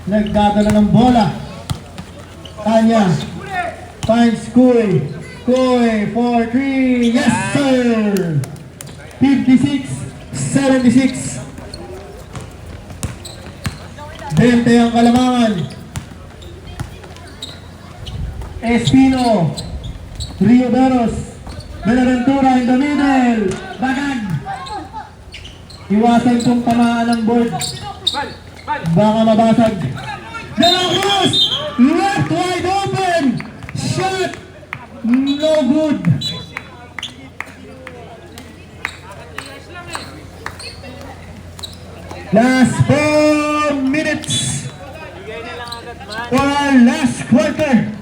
Nagdadala ng bola. Tanya. Finds Kuy. Kuy for 3. Yes, sir! 56-76. Dente ang Kalamangan. Espino. Rio Beros. Benaventura in the middle. Bagag. Iwasan kong tamaan ng board. Baka mabasag. De La Cruz. Left wide open. Shot. No good. Last 4 minutes. For our last quarter.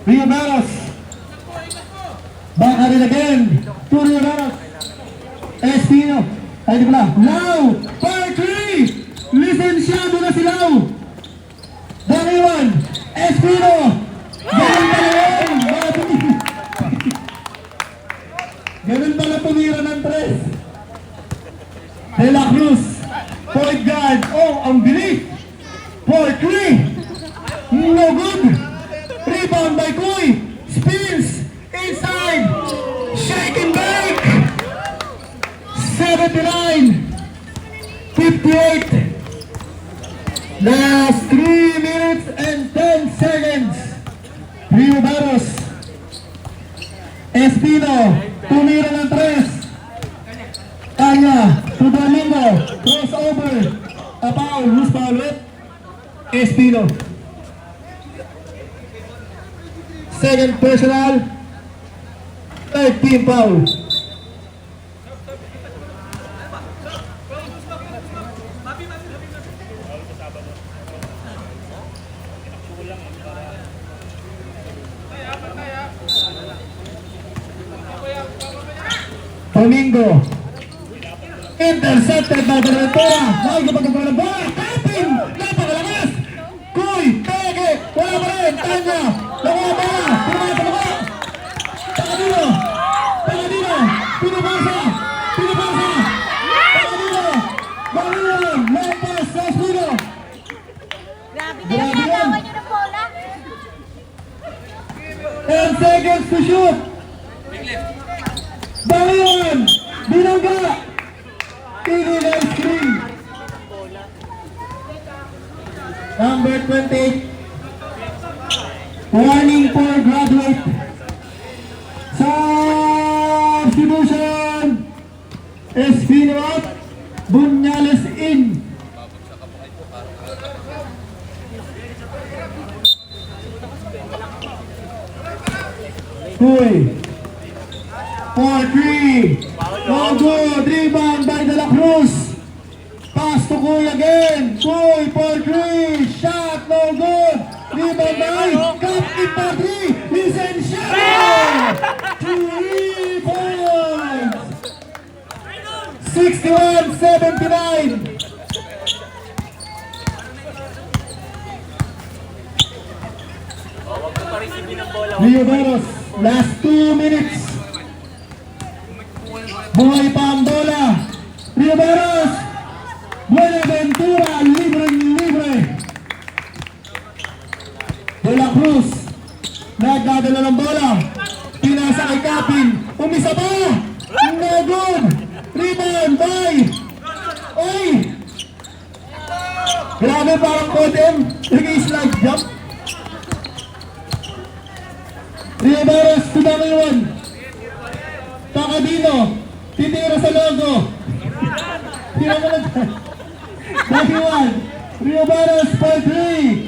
Rio Beros. Back at it again. To Rio Beros. Espino. Ay, di pala. Lau. Par 3. Lisensyado na si Lau. Daniwan. Espino. Ganun pala yun. Ganun pala tumira ng 3. De La Cruz. Point guard. Oh, ang bilis. For 3. No good. Rebound by Kuy. Spins. Inside. Shake and bake. 79. 58. Last 3 minutes and 10 seconds. Rio Beros. Espino. Tumira ng 3. Tanya. To Domingo. Crossover. A foul. Who's foul with? Espino. Second personal. Third team foul. Domingo. Intercepted by Benaventura. Nakikipagkakuha ng bola. Tapping. Napakalakas. Kuy. Pege. Wala pa rin. Tanya. Nakuha ba? Pumasa ba? Pakadino. Pakadino. Pinupasa. Pinupasa. Pakadino. Baliwan. Lampas. Espino. Grabe na yung gagawa nyo ng bola. 10 seconds to shoot. Baliwan. Binangga. Illegal screen. Number 28. Warning for graduate. Substitution. Espino out. Bunyales in. Kuy. 4-3. No good. Rebound by De La Cruz. Pass to Kuy again. Kuy for 3. Shot. No good. Rebound by Captain Padri. Licenciado. 3 points. 61-79. Rio Beros. Last 2 minutes. Buhay pa ang bola. Rio Beros. Buenaventura. Libre. De La Cruz. Nagdadala ng bola. Pinasa kay Capin. Umisa pa. No good. Rebound by. Oy. Grabe parang Kodem. Nag-slide jump. Rio Beros to Daniwan. Pakadino. Titira sa logo. Tira mo lang. Daniwan. Rio Beros for 3.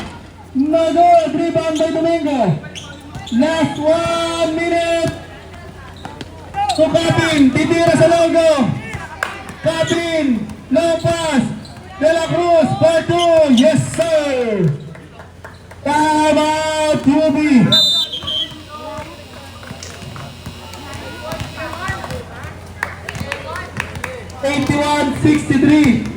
No good. Rebound by Domingo. Last 1 minute. So Capin. Titira sa logo. Capin. Long pass. De La Cruz for 2. Yes sir. Time out. Ruby. 81-63.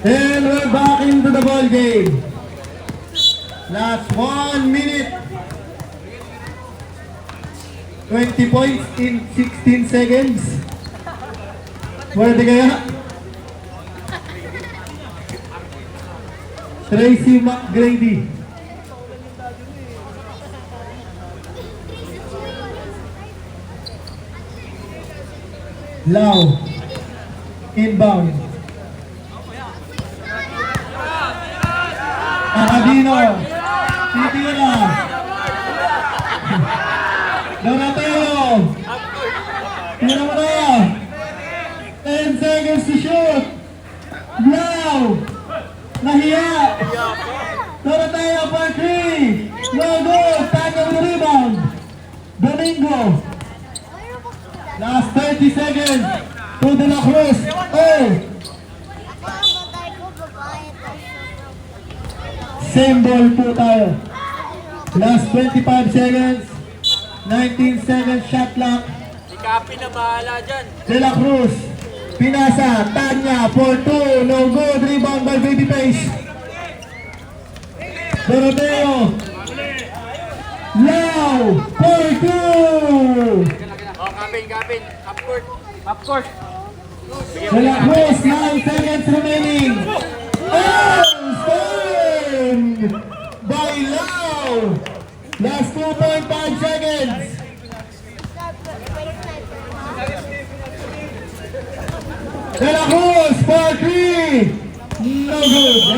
And we're back into the ball game. Last 1 minute. 20 points in 16 seconds. Pwede kaya? Tracy McGrady. Lau. Inbound. Acadino. Titira. Donatello. Tira mo na. 10 seconds to shoot. Lau. Nahiya. Donatello for 3. No good. Tackle with the rebound. Domingo. Last 30 seconds. To De La Cruz. Oh. Same ball po tayo. Last 25 seconds. 19 seconds shot clock. Si Kapi na bahala dyan. De La Cruz. Pinasa. Tanya for 2. No good. Rebound by Babyface. Doroteo. Lau for 2. Oh, Kapin. Half court. De La Cruz. 9 seconds remaining. Oh! Stolen by Lau. Last 2.5 seconds. De La Cruz for 3. No good.